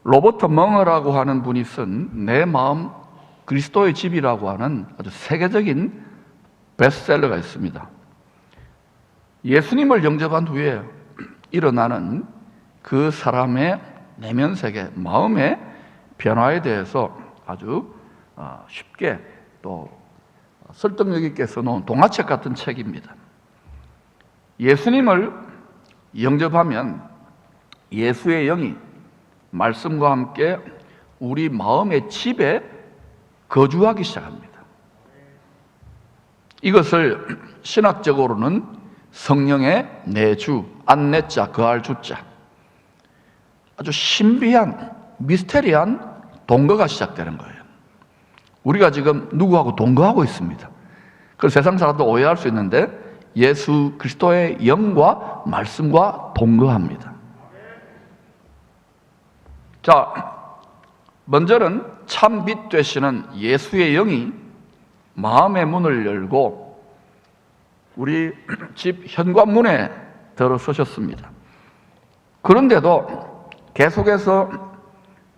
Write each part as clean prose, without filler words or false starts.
로버트 멍어라고 하는 분이 쓴 내 마음 그리스도의 집이라고 하는 아주 세계적인 베스트셀러가 있습니다. 예수님을 영접한 후에 일어나는 그 사람의 내면 세계, 마음의 변화에 대해서 아주 쉽게 또 설득력 있게 써놓은 동화책 같은 책입니다. 예수님을 영접하면 예수의 영이 말씀과 함께 우리 마음의 집에 거주하기 시작합니다. 이것을 신학적으로는 성령의 내주, 안내자, 거할 주자, 아주 신비한, 미스테리한 동거가 시작되는 거예요. 우리가 지금 누구하고 동거하고 있습니다. 그걸 세상 사람도 오해할 수 있는데 예수 그리스도의 영과 말씀과 동거합니다. 자, 먼저는 참 빛 되시는 예수의 영이 마음의 문을 열고 우리 집 현관문에 들어서셨습니다. 그런데도 계속해서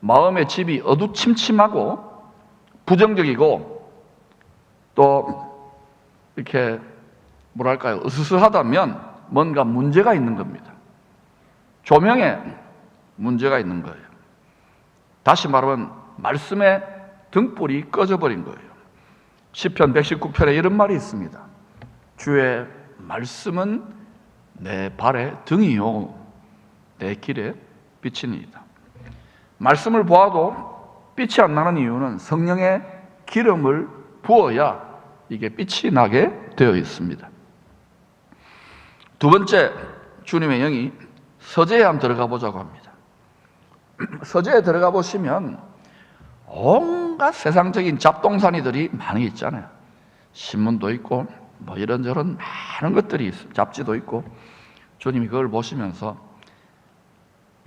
마음의 집이 어두침침하고 부정적이고 또 이렇게 뭐랄까요, 으스스하다면 뭔가 문제가 있는 겁니다. 조명에 문제가 있는 거예요. 다시 말하면 말씀의 등불이 꺼져버린 거예요. 시편 119편에 이런 말이 있습니다. 주의 말씀은 내 발의 등이요 내 길에 빛이니이다. 말씀을 보아도 빛이 안 나는 이유는 성령의 기름을 부어야 이게 빛이 나게 되어 있습니다. 두 번째, 주님의 영이 서재에 한번 들어가 보자고 합니다. 서재에 들어가 보시면 온갖 세상적인 잡동사니들이 많이 있잖아요. 신문도 있고 뭐 이런저런 많은 것들이 있어요. 잡지도 있고. 주님이 그걸 보시면서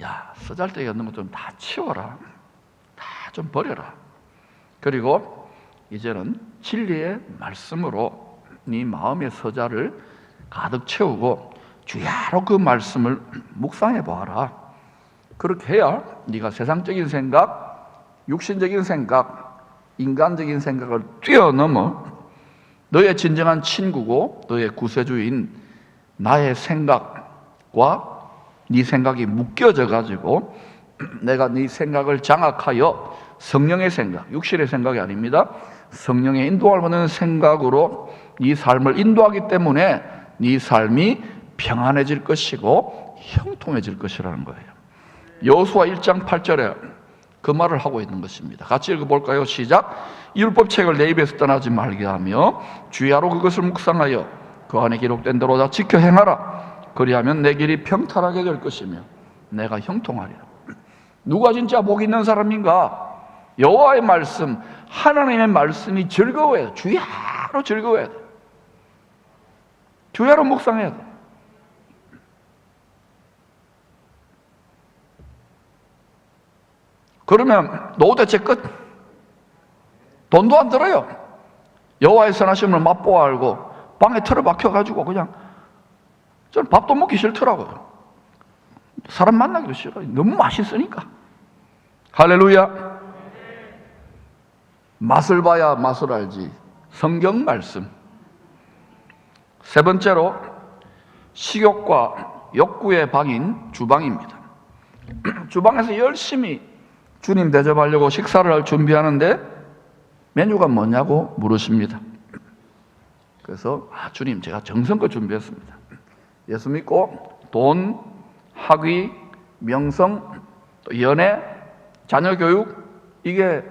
야, 쓰잘데기 없는 것 좀 다 치워라. 다 좀 버려라. 그리고 이제는 진리의 말씀으로 네 마음의 서자를 가득 채우고 주야로 그 말씀을 묵상해 보아라. 그렇게 해야 네가 세상적인 생각, 육신적인 생각, 인간적인 생각을 뛰어넘어 너의 진정한 친구고 너의 구세주인 나의 생각과 네 생각이 묶여져 가지고 내가 네 생각을 장악하여 성령의 생각, 육신의 생각이 아닙니다. 성령의 인도를 받는 생각으로 네 삶을 인도하기 때문에 네 삶이 평안해질 것이고 형통해질 것이라는 거예요. 여호수아 1장 8절에 그 말을 하고 있는 것입니다. 같이 읽어볼까요? 시작. 율법책을 내 입에서 떠나지 말게 하며 주야로 그것을 묵상하여 그 안에 기록된 대로 다 지켜 행하라. 그리하면 내 길이 평탄하게 될 것이며 내가 형통하리라. 누가 진짜 복 있는 사람인가? 여호와의 말씀, 하나님의 말씀이 즐거워야 돼. 주야로 즐거워야 돼. 주야로 묵상해야 돼. 그러면 노후 대책 끝. 돈도 안 들어요. 여호와의 선하심을 맛보아 알고 방에 틀어박혀가지고 그냥 저는 밥도 먹기 싫더라고요. 사람 만나기도 싫어요. 너무 맛있으니까. 할렐루야. 맛을 봐야 맛을 알지. 성경 말씀. 세 번째로 식욕과 욕구의 방인 주방입니다. 주방에서 열심히 주님 대접하려고 식사를 할 준비하는데 메뉴가 뭐냐고 물으십니다. 그래서 주님 제가 정성껏 준비했습니다. 예수 믿고 돈, 학위, 명성, 연애, 자녀 교육 이게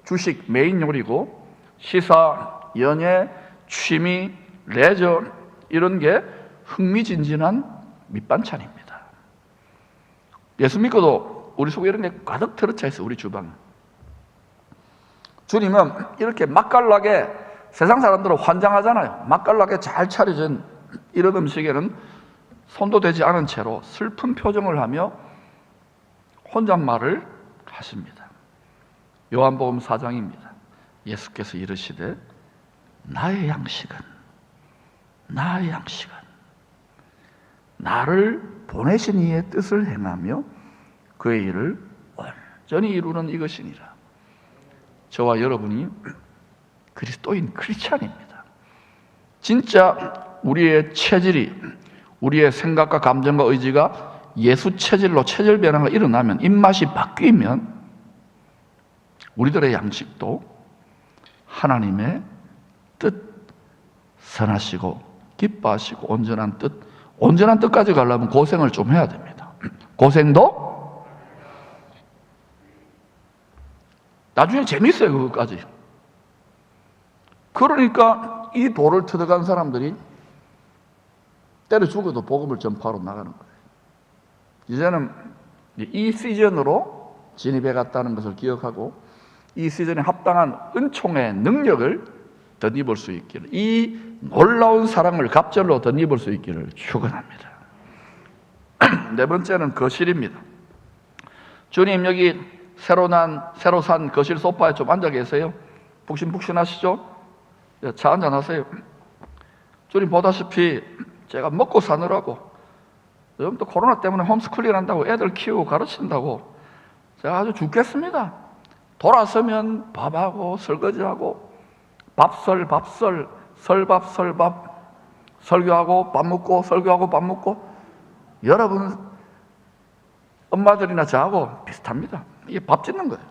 주식 메인 요리고 시사, 연예, 취미, 레저 이런 게 흥미진진한 밑반찬입니다. 예수 믿고도 우리 속에 이런 게 가득 들어차 있어요. 우리 주방. 주님은 이렇게 맛깔나게 세상 사람들은 환장하잖아요. 맛깔나게 잘 차려진 이런 음식에는 손도 대지 않은 채로 슬픈 표정을 하며 혼잣말을 하십니다. 요한복음 4장입니다. 예수께서 이르시되 나의 양식은 나를 보내신 이의 뜻을 행하며 그의 일을 완전히 이루는 이것이니라. 저와 여러분이 그리스도인 크리스찬입니다. 진짜 우리의 체질이, 우리의 생각과 감정과 의지가 예수 체질로 체질 변화가 일어나면, 입맛이 바뀌면 우리들의 양식도 하나님의 뜻, 선하시고 기뻐하시고 온전한 뜻까지 가려면 고생을 좀 해야 됩니다. 고생도 나중에 재밌어요, 그것까지. 그러니까 이 돌을 터득한 사람들이 때려 죽어도 복음을 전파하러 나가는 거예요. 이제는 이 시즌으로 진입해 갔다는 것을 기억하고, 이 시즌에 합당한 은총의 능력을 덧입을 수 있기를, 이 놀라운 사랑을 갑절로 덧입을 수 있기를 축원합니다. 네 번째는 거실입니다. 주님, 여기 새로 산 거실 소파에 좀 앉아 계세요. 푹신푹신하시죠? 차 한잔 하세요. 주님 보다시피 제가 먹고 사느라고, 요즘 또 코로나 때문에 홈스쿨링 한다고 애들 키우고 가르친다고 제가 아주 죽겠습니다. 돌아서면 밥하고 설거지하고 설밥, 설교하고 밥 먹고, 설교하고 밥 먹고. 여러분 엄마들이나 저하고 비슷합니다. 이게 밥 짓는 거예요.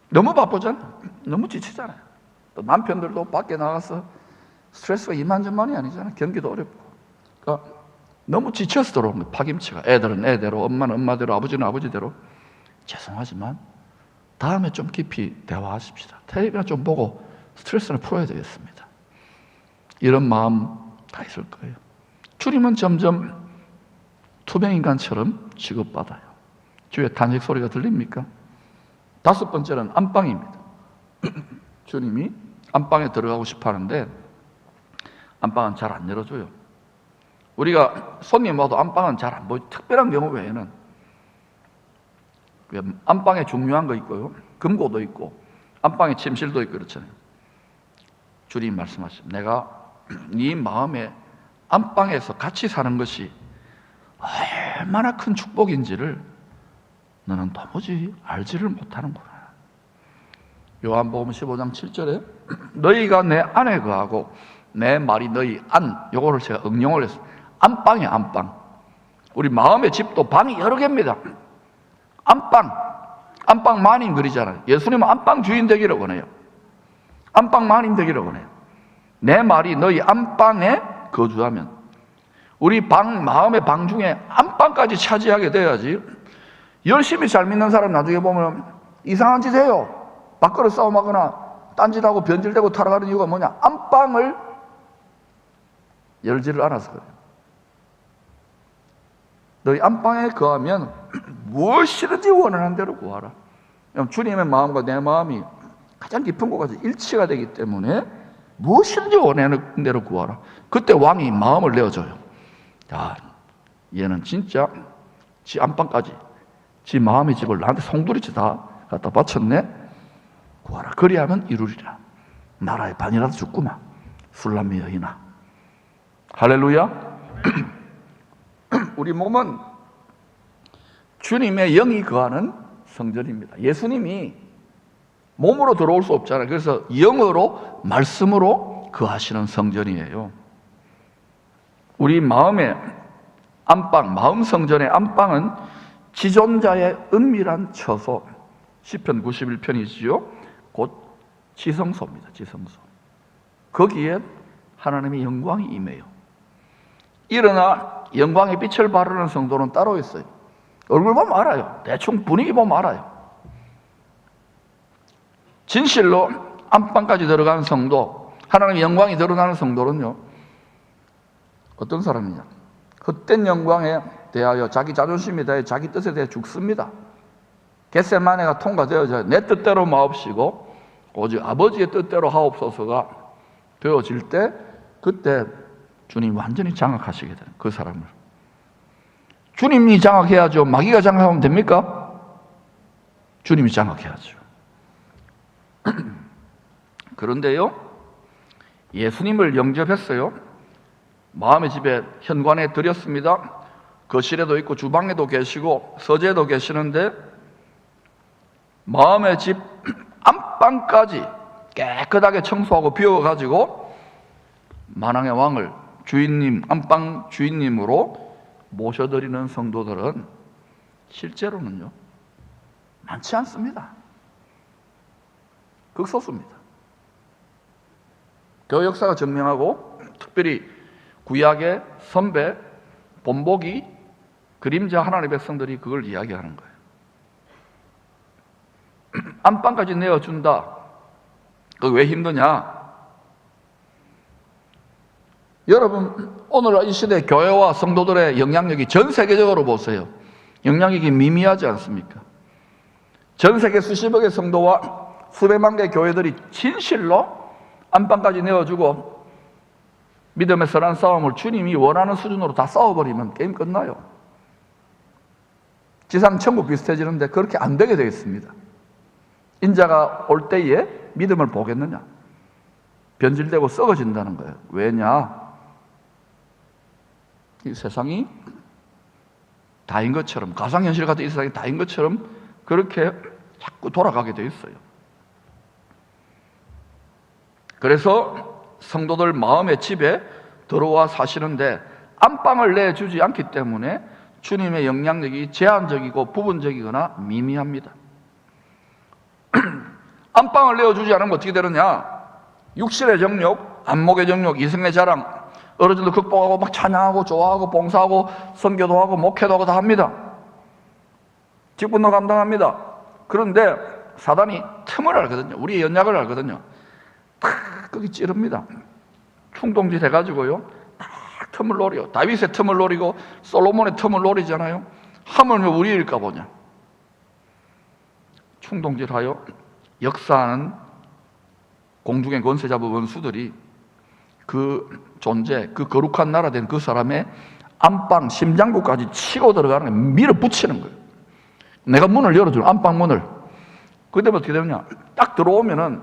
너무 바쁘잖아요. 너무 지치잖아요. 또 남편들도 밖에 나가서 스트레스가 이만저만이 아니잖아요. 경기도 어렵고. 그러니까 너무 지쳐서 들어온 거예요. 파김치가. 애들은 애대로, 엄마는 엄마대로, 아버지는 아버지대로. 죄송하지만 다음에 좀 깊이 대화하십시다. 텔레비나 좀 보고 스트레스를 풀어야 되겠습니다. 이런 마음 다 있을 거예요. 주님은 점점 투명인간처럼 취급받아요. 주위에 탄식 소리가 들립니까? 다섯 번째는 안방입니다. 주님이 안방에 들어가고 싶어 하는데 안방은 잘 안 열어줘요. 우리가 손님 와도 안방은 잘 안 보여요. 특별한 경우 외에는. 안방에 중요한 거 있고요, 금고도 있고 안방에 침실도 있고 그렇잖아요. 주님 말씀하시죠. 내가 네 마음에 안방에서 같이 사는 것이 얼마나 큰 축복인지를 너는 도무지 알지를 못하는구나. 요한복음 15장 7절에 너희가 내 안에 거하고 내 말이 너희 안, 요거를 제가 응용을 했어요. 안방이에요, 안방. 우리 마음의 집도 방이 여러 개입니다. 안방 마님 그리잖아요. 예수님은 안방 주인 되기를 원해요. 안방 마님 되기를 원해요. 내 말이 너희 안방에 거주하면, 우리 마음의 방 중에 안방까지 차지하게 돼야지. 열심히 잘 믿는 사람 나중에 보면 이상한 짓 해요. 밖으로 싸움하거나 딴짓하고 변질되고 타락하는 이유가 뭐냐? 안방을 열지를 않아서 그래요. 너희 안방에 거하면 무엇이든지 원하는 대로 구하라. 주님의 마음과 내 마음이 가장 깊은 곳까지 일치가 되기 때문에 무엇이든지 원하는 대로 구하라. 그때 왕이 마음을 내어줘요. 야, 얘는 진짜 지 안방까지, 지 마음의 집을 나한테 송두리째 다 갖다 바쳤네. 구하라. 그리하면 이루리라. 나라의 반이라도 죽구만. 술람미 여인아. 할렐루야. 우리 몸은 주님의 영이 거하는 성전입니다. 예수님이 몸으로 들어올 수 없잖아요. 그래서 영으로, 말씀으로 거하시는 성전이에요. 우리 마음의 안방, 마음 성전의 안방은 지존자의 은밀한 처소, 시편 91편이지요. 곧 지성소입니다. 지성소. 거기에 하나님의 영광이 임해요. 일어나 영광의 빛을 바르는 성도는 따로 있어요. 얼굴 보면 알아요. 대충 분위기 보면 알아요. 진실로 안방까지 들어가는 성도, 하나님의 영광이 드러나는 성도는요, 어떤 사람이냐? 헛된 영광에 대하여 자기 자존심에 대해 자기 뜻에 대해 죽습니다. 겟세마네가 통과되어져 내 뜻대로 마옵시고 오직 아버지의 뜻대로 하옵소서가 되어질 때, 그때 주님 완전히 장악하시게 되는 그 사람을. 주님이 장악해야죠. 마귀가 장악하면 됩니까? 주님이 장악해야죠. 그런데요, 예수님을 영접했어요. 마음의 집에 현관에 드렸습니다. 거실에도 있고 주방에도 계시고 서재에도 계시는데 마음의 집 안방까지 깨끗하게 청소하고 비워가지고 만왕의 왕을 주인님, 안방 주인님으로 모셔드리는 성도들은 실제로는요 많지 않습니다. 극소수입니다. 교회 역사가 증명하고 특별히 구약의 선배 본보기 그림자 하나님의 백성들이 그걸 이야기하는 거예요. 안방까지 내어준다. 그게 왜 힘드냐? 여러분 오늘 이 시대 교회와 성도들의 영향력이 전 세계적으로 보세요. 영향력이 미미하지 않습니까? 전 세계 수십억의 성도와 수백만 개의 교회들이 진실로 안방까지 내어주고 믿음의 선한 싸움을 주님이 원하는 수준으로 다 싸워버리면 게임 끝나요. 지상 천국 비슷해지는데 그렇게 안 되게 되어 있습니다. 인자가 올 때에 믿음을 보겠느냐? 변질되고 썩어진다는 거예요. 왜냐? 이 세상이 다인 것처럼, 가상현실 같은 이 세상이 다인 것처럼 그렇게 자꾸 돌아가게 되어 있어요. 그래서 성도들 마음의 집에 들어와 사시는데 안방을 내주지 않기 때문에 주님의 영향력이 제한적이고 부분적이거나 미미합니다. 안방을 내어주지 않으면 어떻게 되느냐? 육신의 정욕, 안목의 정욕, 이성의 자랑, 어르신들 극복하고 막 찬양하고 좋아하고 봉사하고 선교도 하고 목회도 하고 다 합니다. 직분도 감당합니다. 그런데 사단이 틈을 알거든요. 우리의 연약을 알거든요. 탁 거기 찌릅니다. 충동질 해가지고요 딱 틈을 노려. 다윗의 틈을 노리고 솔로몬의 틈을 노리잖아요. 하물며 우리일까 보냐. 충동질하여 역사하는 공중의 권세 잡은 원수들이 그 존재, 그 거룩한 나라 된 그 사람의 안방, 심장부까지 치고 들어가는 거예요. 밀어붙이는 거예요. 내가 문을 열어주는 안방 문을. 그때부터 어떻게 되느냐? 딱 들어오면은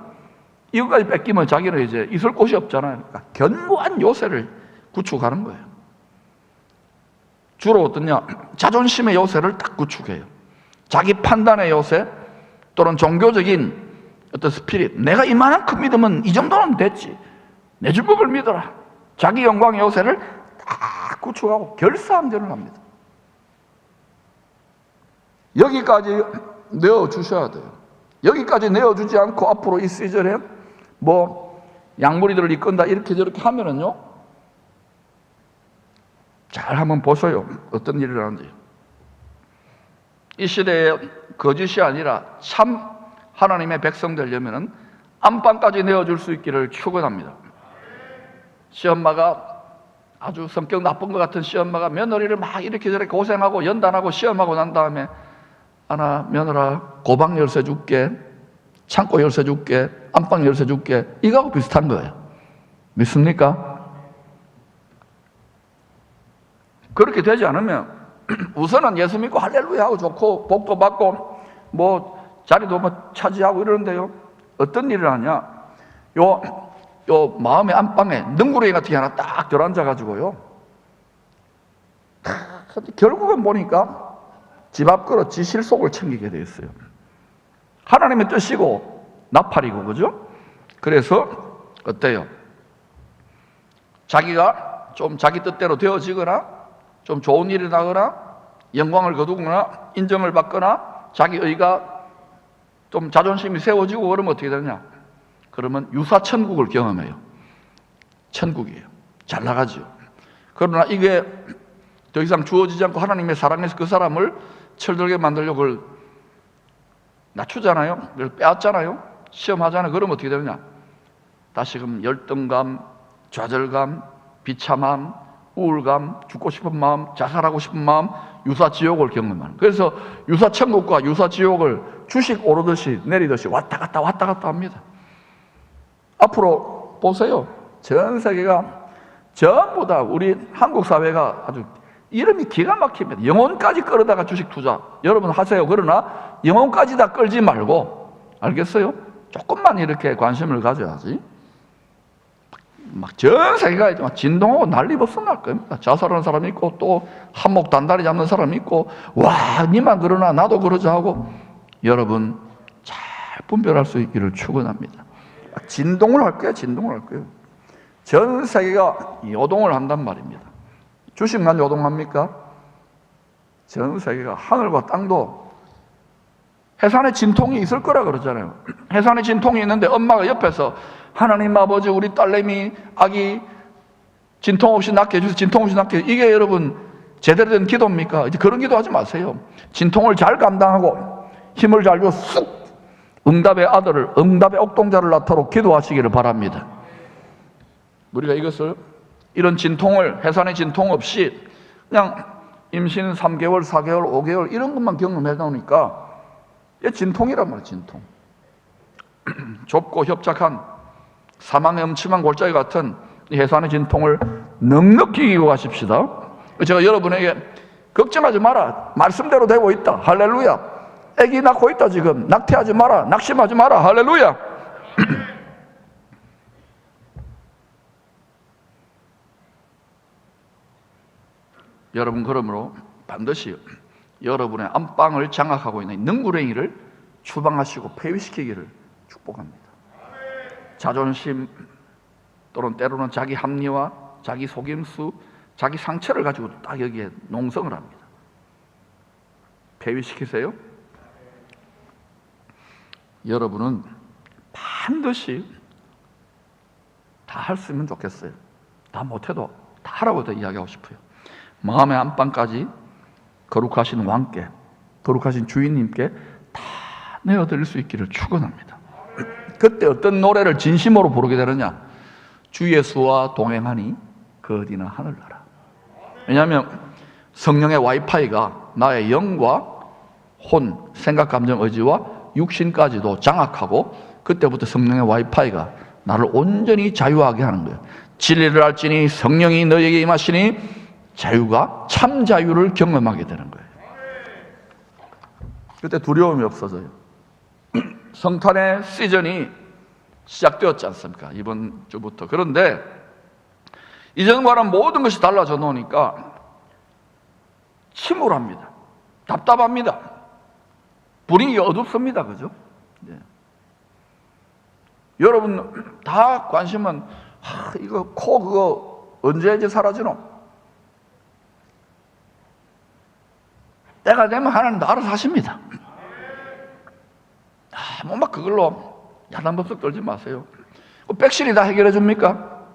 이거까지 뺏기면 자기는 이제 있을 곳이 없잖아요. 그러니까 견고한 요새를 구축하는 거예요. 주로 어떠냐? 자존심의 요새를 딱 구축해요. 자기 판단의 요새 또는 종교적인 어떤 스피릿. 내가 이만큼 믿으면 이 정도는 됐지. 내 주먹을 믿어라. 자기 영광의 요새를 딱 구축하고 결사항전을 합니다. 여기까지 내어주셔야 돼요. 여기까지 내어주지 않고 앞으로 이 시절에 뭐 양무리들을 이끈다 이렇게 저렇게 하면은요 잘 한번 보셔요. 어떤 일이 일어나는지. 이 시대에 거짓이 아니라 참 하나님의 백성 되려면은 안방까지 내어줄 수 있기를 축원합니다. 시엄마가 아주 성격 나쁜 것 같은 시엄마가 며느리를 막 이렇게 저렇게 고생하고 연단하고 시험하고 난 다음에 하나 며느라 고방 열쇠 줄게, 창고 열쇠 줄게, 안방 열쇠 줄게, 이거하고 비슷한 거예요. 믿습니까? 그렇게 되지 않으면 우선은 예수 믿고 할렐루야 하고 좋고 복도 받고 뭐 자리도 뭐 차지하고 이러는데요 어떤 일을 하냐? 요 마음의 안방에 능구렁이 같은 게 하나 딱 들어앉아가지고요 결국은 보니까 집 앞그릇 지 실속을 챙기게 돼 있어요. 하나님의 뜻이고 나팔이고 그죠? 그래서 어때요? 자기가 좀 자기 뜻대로 되어지거나 좀 좋은 일이 나거나 영광을 거두거나 인정을 받거나 자기 의가 좀 자존심이 세워지고 그러면 어떻게 되느냐? 그러면 유사천국을 경험해요. 천국이에요. 잘 나가죠. 그러나 이게 더 이상 주어지지 않고 하나님의 사랑에서 그 사람을 철들게 만들려고 그걸 낮추잖아요. 그걸 빼앗잖아요. 시험하잖아요. 그러면 어떻게 되느냐? 다시금 열등감, 좌절감, 비참함, 우울감, 죽고 싶은 마음, 자살하고 싶은 마음, 유사지옥을 경험하는. 그래서 유사천국과 유사지옥을 주식 오르듯이 내리듯이 왔다 갔다 합니다. 앞으로 보세요. 전 세계가 전부 다 우리 한국 사회가 아주 이름이 기가 막힙니다. 영혼까지 끌어다가 주식 투자 여러분 하세요. 그러나 영혼까지 다 끌지 말고 알겠어요? 조금만 이렇게 관심을 가져야지. 막 전 세계가 막 진동하고 난리 법석 날 겁니다. 자살하는 사람이 있고 또 한목 단다리 잡는 사람이 있고 와 니만 그러나 나도 그러자 하고 여러분 잘 분별할 수 있기를 축원합니다. 진동을 할 거예요. 진동을 할 거예요. 전 세계가 요동을 한단 말입니다. 주식만 요동합니까? 전 세계가 하늘과 땅도 해산의 진통이 있을 거라 그러잖아요. 해산의 진통이 있는데 엄마가 옆에서 하나님 아버지 우리 딸내미 아기 진통 없이 낳게 해주세요. 진통 없이 낳게 해주세요. 이게 여러분 제대로 된 기도입니까? 이제 그런 기도하지 마세요. 진통을 잘 감당하고 힘을 잘 주어 쑥 응답의 아들을 응답의 옥동자를 낳도록 기도하시기를 바랍니다. 우리가 이것을 이런 진통을 해산의 진통 없이 그냥 임신 3개월, 4개월, 5개월 이런 것만 경험해 놓으니까 이게 진통이란 말이에요. 진통. 좁고 협착한 사망의 음침한 골짜기 같은 해산의 진통을 넉넉히 이기고 가십시다. 제가 여러분에게 걱정하지 마라. 말씀대로 되고 있다. 할렐루야. 아기 낳고 있다. 지금 낙태하지 마라. 낙심하지 마라. 할렐루야. 여러분 그러므로 반드시 여러분의 안방을 장악하고 있는 능구렁이를 추방하시고 폐위시키기를 축복합니다. 자존심 또는 때로는 자기 합리화, 자기 속임수, 자기 상처를 가지고 딱 여기에 농성을 합니다. 폐위시키세요. 여러분은 반드시 다 할 수 있으면 좋겠어요. 다 못해도 다 하라고 더 이야기하고 싶어요. 마음의 안방까지 거룩하신 왕께, 거룩하신 주인님께 다 내어드릴 수 있기를 축원합니다. 그때 어떤 노래를 진심으로 부르게 되느냐? 주 예수와 동행하니 그 어디나 하늘나라. 왜냐하면 성령의 와이파이가 나의 영과 혼, 생각, 감정, 의지와 육신까지도 장악하고 그때부터 성령의 와이파이가 나를 온전히 자유하게 하는 거예요. 진리를 알지니 성령이 너에게 임하시니 자유가 참 자유를 경험하게 되는 거예요. 그때 두려움이 없어져요. 성탄의 시즌이 시작되었지 않습니까? 이번 주부터. 그런데 이전과는 모든 것이 달라져 놓으니까 침울합니다. 답답합니다. 분위기가 어둡습니다. 그죠? 네. 여러분 다 관심은 이거 코 그거 언제 이제 사라지노? 때가 되면 하나님도 알아서 하십니다. 뭐 막 그걸로 야단 법석 떨지 마세요. 백신이 다 해결해 줍니까?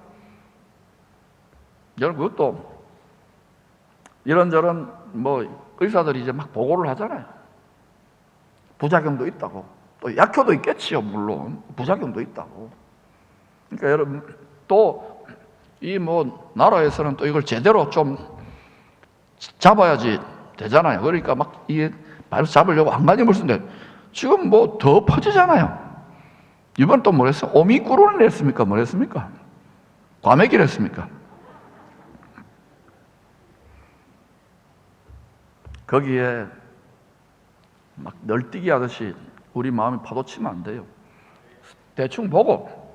여러분 그것도 이런저런 뭐 의사들이 이제 막 보고를 하잖아요. 부작용도 있다고. 또 약효도 있겠지요. 물론 부작용도 있다고. 그러니까 여러분 또 이 뭐 나라에서는 또 이걸 제대로 좀 잡아야지 되잖아요. 그러니까 막 이게 바로 잡으려고 안간힘을 쓰는데 지금 뭐 더 퍼지잖아요. 이번 또 뭐랬어요? 오미크론을 냈습니까? 뭐랬습니까? 과메기를 했습니까? 거기에 막 널뛰기 하듯이 우리 마음이 파도치면 안 돼요. 대충 보고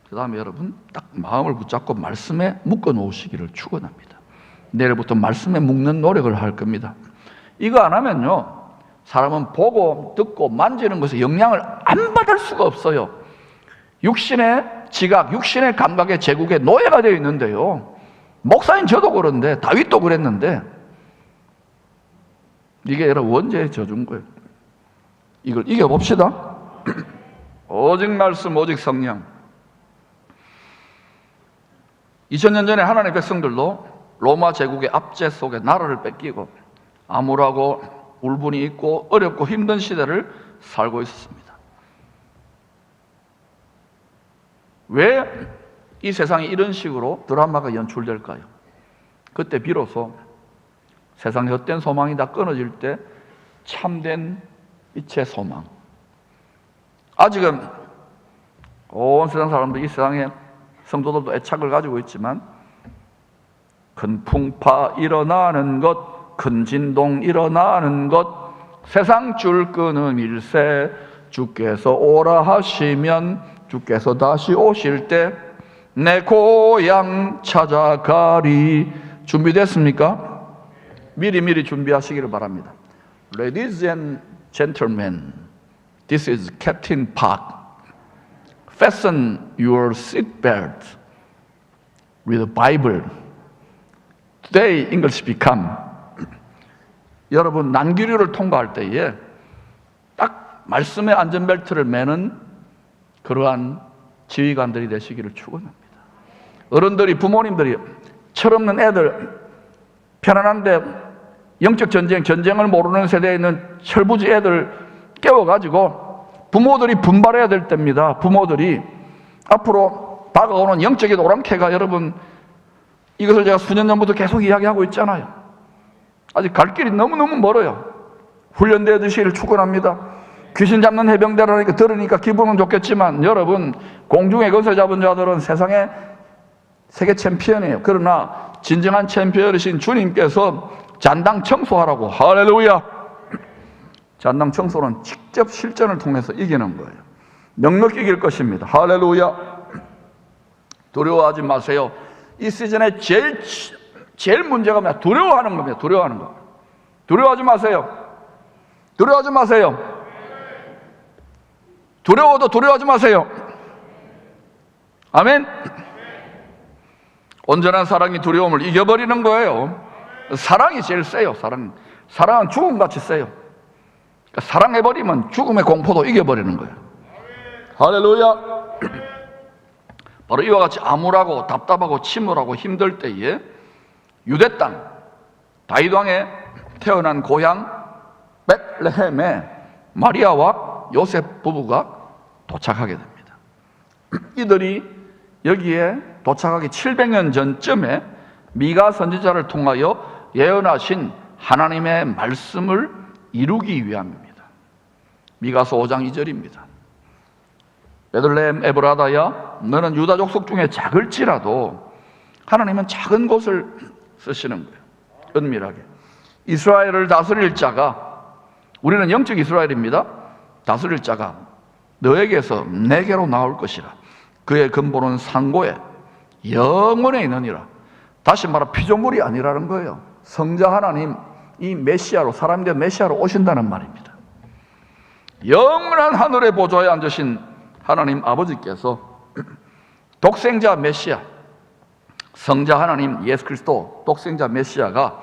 그 다음에 여러분 딱 마음을 붙잡고 말씀에 묶어 놓으시기를 축원합니다. 내일부터 말씀에 묶는 노력을 할 겁니다. 이거 안 하면요 사람은 보고 듣고 만지는 것에 영향을 안 받을 수가 없어요. 육신의 지각, 육신의 감각의 제국에 노예가 되어 있는데요. 목사님 저도 그런데 다윗도 그랬는데 이게 여러분 원죄의 저주인 거예요. 이걸 이겨봅시다. 오직 말씀, 오직 성령. 2000년 전에 하나님의 백성들도 로마 제국의 압제 속에 나라를 뺏기고 암울하고 울분이 있고 어렵고 힘든 시대를 살고 있었습니다. 왜 이 세상이 이런 식으로 드라마가 연출될까요? 그때 비로소 세상의 헛된 소망이 다 끊어질 때 참된 빛의 소망. 아직은 온 세상 사람들, 이 세상에 성도들도 애착을 가지고 있지만 큰 풍파 일어나는 것, 큰 진동 일어나는 것, 세상 줄 끄는 일세, 주께서 오라 하시면 주께서 다시 오실 때 내 고향 찾아가리. 준비됐습니까? 미리 준비하시기를 바랍니다. Ladies and gentlemen, this is Captain Park. Fasten your seatbelt with a Bible. Today English become. 여러분, 난기류를 통과할 때에 딱 말씀의 안전벨트를 매는 그러한 지휘관들이 되시기를 축원합니다. 어른들이, 부모님들이 철없는 애들, 편안한데 영적 전쟁을 모르는 세대에 있는 철부지 애들 깨워가지고 부모들이 분발해야 될 때입니다. 부모들이 앞으로 다가오는 영적인 오랑캐가, 여러분, 이것을 제가 수년 전부터 계속 이야기하고 있잖아요. 아직 갈 길이 너무너무 멀어요. 훈련되어 드시기를 축원합니다. 귀신 잡는 해병대라니까 들으니까 기분은 좋겠지만, 여러분, 공중에 거서 잡은 자들은 세상의 세계 챔피언이에요. 그러나 진정한 챔피언이신 주님께서 잔당 청소하라고. 할렐루야. 잔당 청소는 직접 실전을 통해서 이기는 거예요. 넉넉히 이길 것입니다. 할렐루야. 두려워하지 마세요. 이 시즌에 제일 문제가 뭐냐? 두려워하는 겁니다. 두려워하는 거. 두려워하지 마세요. 두려워하지 마세요. 두려워도 두려워하지 마세요. 아멘. 온전한 사랑이 두려움을 이겨버리는 거예요. 사랑이 제일 세요. 사랑은 죽음같이 세요. 그러니까 사랑해버리면 죽음의 공포도 이겨버리는 거예요. 할렐루야. 바로 이와 같이 암울하고 답답하고 침울하고 힘들 때에 유대 땅 다윗 왕에 태어난 고향 베들레헴에 마리아와 요셉 부부가 도착하게 됩니다. 이들이 여기에 도착하기 700년 전쯤에 미가 선지자를 통하여 예언하신 하나님의 말씀을 이루기 위함입니다. 미가서 5장 2절입니다. 베들레헴 에브라다야, 너는 유다 족속 중에 작을지라도 하나님은 작은 곳을 쓰시는 거예요. 은밀하게. 이스라엘을 다스릴 자가, 우리는 영적 이스라엘입니다. 다스릴 자가 너에게서 내게로 나올 것이라. 그의 근본은 상고에 영원에 있느니라. 다시 말하 피조물이 아니라는 거예요. 성자 하나님, 이 메시아로, 사람이 된 메시아로 오신다는 말입니다. 영원한 하늘의 보좌에 앉으신 하나님 아버지께서 독생자 메시아, 성자 하나님 예수 그리스도 독생자 메시아가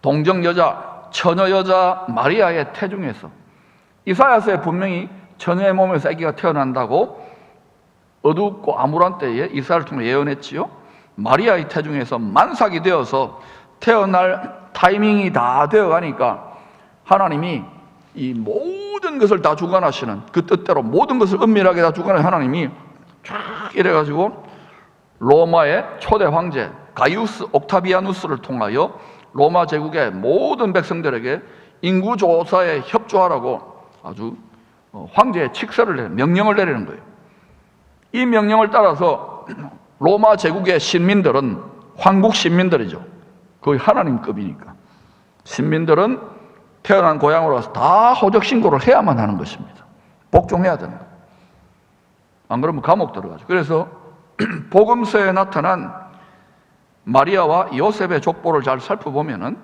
동정 여자, 처녀 여자 마리아의 태중에서, 이사야서에 분명히 처녀의 몸에서 아기가 태어난다고 어둡고 암울한 때에 이사야를 통해 예언했지요. 마리아의 태중에서 만삭이 되어서 태어날 타이밍이 다 되어가니까 하나님이 이 모든 것을 다 주관하시는, 그 뜻대로 모든 것을 은밀하게 다 주관하는 하나님이 쫙 이래가지고 로마의 초대 황제 가이우스 옥타비아누스를 통하여 로마 제국의 모든 백성들에게 인구조사에 협조하라고 아주 황제의 칙서를 명령을 내리는 거예요. 이 명령을 따라서 로마 제국의 신민들은, 황국 신민들이죠, 거의 하나님급이니까, 신민들은 태어난 고향으로 가서 다 호적 신고를 해야만 하는 것입니다. 복종해야 되는 거예요. 안 그러면 감옥 들어가죠. 그래서 복음서에 나타난 마리아와 요셉의 족보를 잘 살펴보면은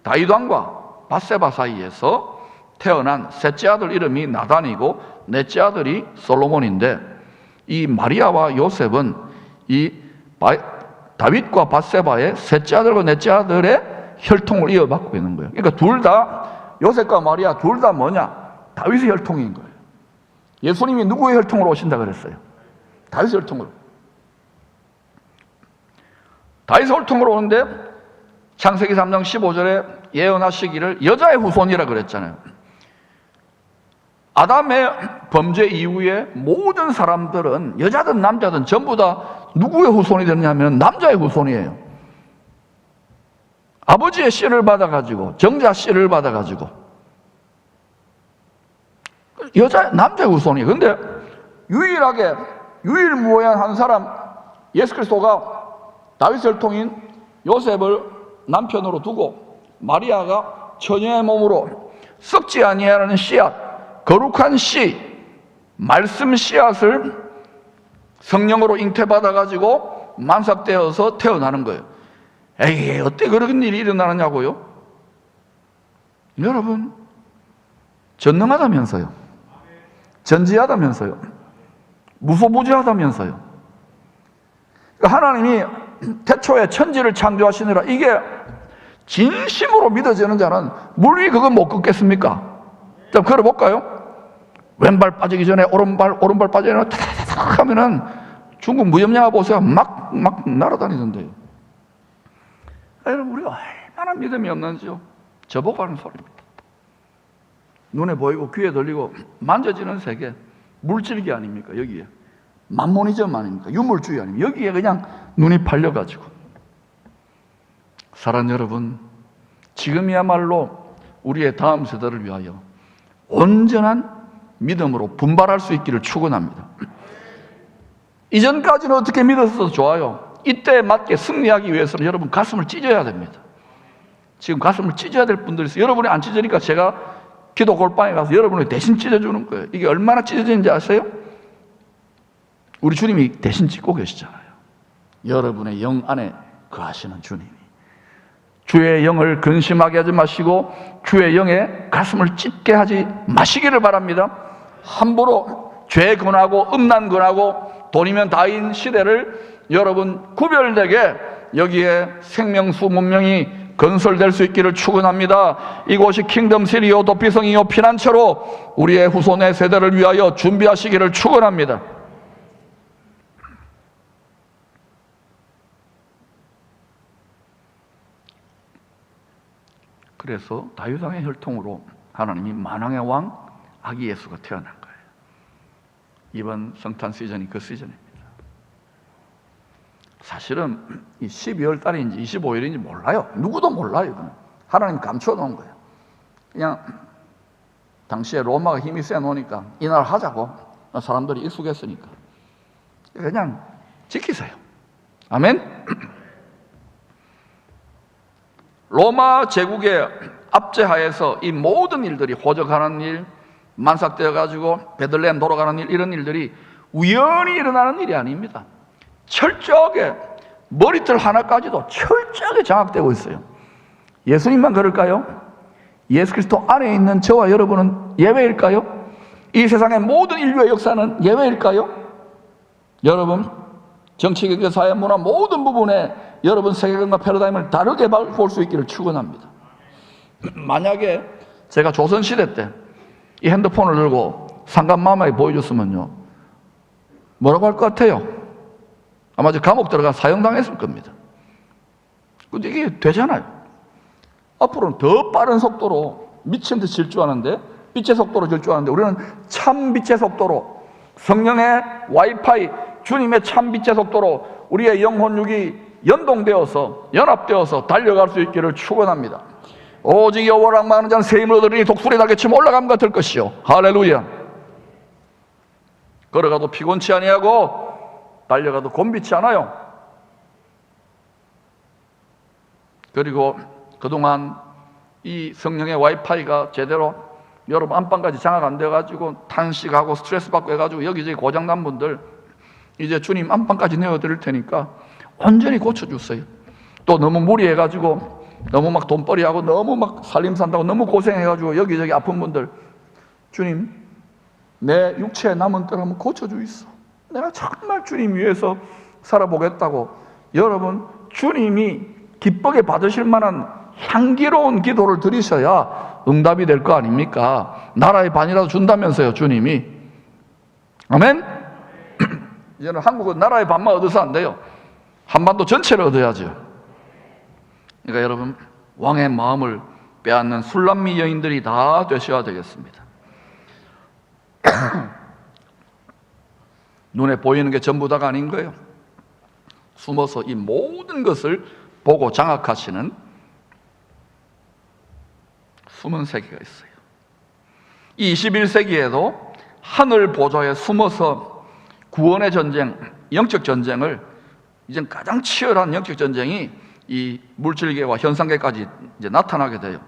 다윗 왕과 밧세바 사이에서 태어난 셋째 아들 이름이 나단이고 넷째 아들이 솔로몬인데, 이 마리아와 요셉은 이 다윗과 밧세바의 셋째 아들과 넷째 아들의 혈통을 이어받고 있는 거예요. 그러니까 둘 다, 요셉과 마리아 둘 다 뭐냐? 다윗의 혈통인 거예요. 예수님이 누구의 혈통으로 오신다 그랬어요? 다윗의 혈통으로. 다윗의 혈통으로 오는데 창세기 3장 15절에 예언하시기를 여자의 후손이라 그랬잖아요. 아담의 범죄 이후에 모든 사람들은, 여자든 남자든 전부 다 누구의 후손이 되느냐면 남자의 후손이에요. 아버지의 씨를 받아가지고, 정자 씨를 받아가지고 남자의 후손이에요. 근데 유일무이한 사람, 예수 그리스도가 다윗 혈통인 요셉을 남편으로 두고 마리아가 처녀의 몸으로 썩지 아니하는 씨앗, 거룩한 씨, 말씀 씨앗을 성령으로 잉태받아가지고 만삭되어서 태어나는 거예요. 에이, 어떻게 그런 일이 일어나느냐고요? 여러분, 전능하다면서요. 전지하다면서요. 무소부지하다면서요. 하나님이 태초에 천지를 창조하시느라 이게 진심으로 믿어지는 자는 물 위 그거 못 걷겠습니까? 자, 걸어볼까요? 왼발 빠지기 전에 오른발 빠지기 전에 타닥타닥 하면은 중국 무협영화 보세요. 막 날아다니던데요. 여러분, 우리가 얼마나 믿음이 없는지요. 저보고 하는 소리입니다. 눈에 보이고 귀에 들리고 만져지는 세계, 물질기 아닙니까? 여기에 만모니즘 아닙니까? 유물주의 아닙니까? 여기에 그냥 눈이 팔려가지고. 사랑하는 여러분, 지금이야말로 우리의 다음 세대를 위하여 온전한 믿음으로 분발할 수 있기를 축원합니다. 이전까지는 어떻게 믿었어도 좋아요. 이때에 맞게 승리하기 위해서는 여러분 가슴을 찢어야 됩니다. 지금 가슴을 찢어야 될 분들이 있어요. 여러분이 안 찢으니까 제가 기도 골방에 가서 여러분을 대신 찢어주는 거예요. 이게 얼마나 찢어지는지 아세요? 우리 주님이 대신 찢고 계시잖아요. 여러분의 영 안에 거하시는 주님이. 주의 영을 근심하게 하지 마시고 주의 영에 가슴을 찢게 하지 마시기를 바랍니다. 함부로 죄 근하고 음란 근하고 돈이면 다인 시대를 여러분 구별되게 여기에 생명수 문명이 건설될 수 있기를 축원합니다. 이곳이 킹덤시리요 도피성이요 피난처로 우리의 후손의 세대를 위하여 준비하시기를 축원합니다. 그래서 다윗왕의 혈통으로 하나님이 만왕의 왕 아기 예수가 태어난 거예요. 이번 성탄 시즌이 그 시즌입니다. 사실은 이 12월 달인지 25일인지 몰라요. 누구도 몰라요. 이거는. 하나님 감춰 놓은 거예요. 그냥 당시에 로마가 힘이 세 놓으니까 이날 하자고 사람들이 익숙했으니까 그냥 지키세요. 아멘. 로마 제국의 압제하에서 이 모든 일들이 호적하는 일, 만삭되어 가지고 베들레헴 돌아가는 일, 이런 일들이 우연히 일어나는 일이 아닙니다. 철저하게 머리털 하나까지도 철저하게 장악되고 있어요. 예수님만 그럴까요? 예수 그리스도 안에 있는 저와 여러분은 예외일까요? 이 세상의 모든 인류의 역사는 예외일까요? 여러분, 정치, 경제, 사회, 문화 모든 부분에 여러분 세계관과 패러다임을 다르게 볼 수 있기를 축원합니다. 만약에 제가 조선시대 때 이 핸드폰을 들고 상간마마에 보여줬으면요, 뭐라고 할 것 같아요? 아마 저 감옥 들어가 사형당했을 겁니다. 근데 이게 되잖아요. 앞으로는 더 빠른 속도로 미친 듯이 질주하는데, 빛의 속도로 질주하는데, 우리는 참 빛의 속도로, 성령의 와이파이, 주님의 참 빛의 속도로 우리의 영혼육이 연동되어서 연합되어서 달려갈 수 있기를 축원합니다. 오직 여호와를 악망하는 자는 새 힘을 얻으리니 독수리 날개치며 올라감 같을 것이요. 할렐루야. 걸어가도 피곤치 아니하고 달려가도 곤비치 않아요. 그리고 그동안 이 성령의 와이파이가 제대로 여러분 안방까지 장악 안 돼가지고 탄식하고 스트레스 받고 해가지고 여기저기 고장난 분들, 이제 주님 안방까지 내어드릴 테니까 온전히 고쳐주세요. 또 너무 무리해가지고 너무 막 돈벌이하고 너무 막 살림 산다고 너무 고생해가지고 여기저기 아픈 분들, 주님 내 육체에 남은 뼈를 한번 고쳐주이소. 내가 정말 주님 위해서 살아보겠다고 여러분 주님이 기쁘게 받으실 만한 향기로운 기도를 드리셔야 응답이 될 거 아닙니까? 나라의 반이라도 준다면서요, 주님이. 아멘? 이제는 한국은 나라의 반만 얻어서 안 돼요. 한반도 전체를 얻어야죠. 그러니까 여러분, 왕의 마음을 빼앗는 술람미 여인들이 다 되셔야 되겠습니다. 눈에 보이는 게 전부 다가 아닌 거예요. 숨어서 이 모든 것을 보고 장악하시는 숨은 세계가 있어요. 이 21세기에도 하늘 보좌에 숨어서 구원의 전쟁, 영적 전쟁을, 이제 가장 치열한 영적 전쟁이 이 물질계와 현상계까지 이제 나타나게 돼요.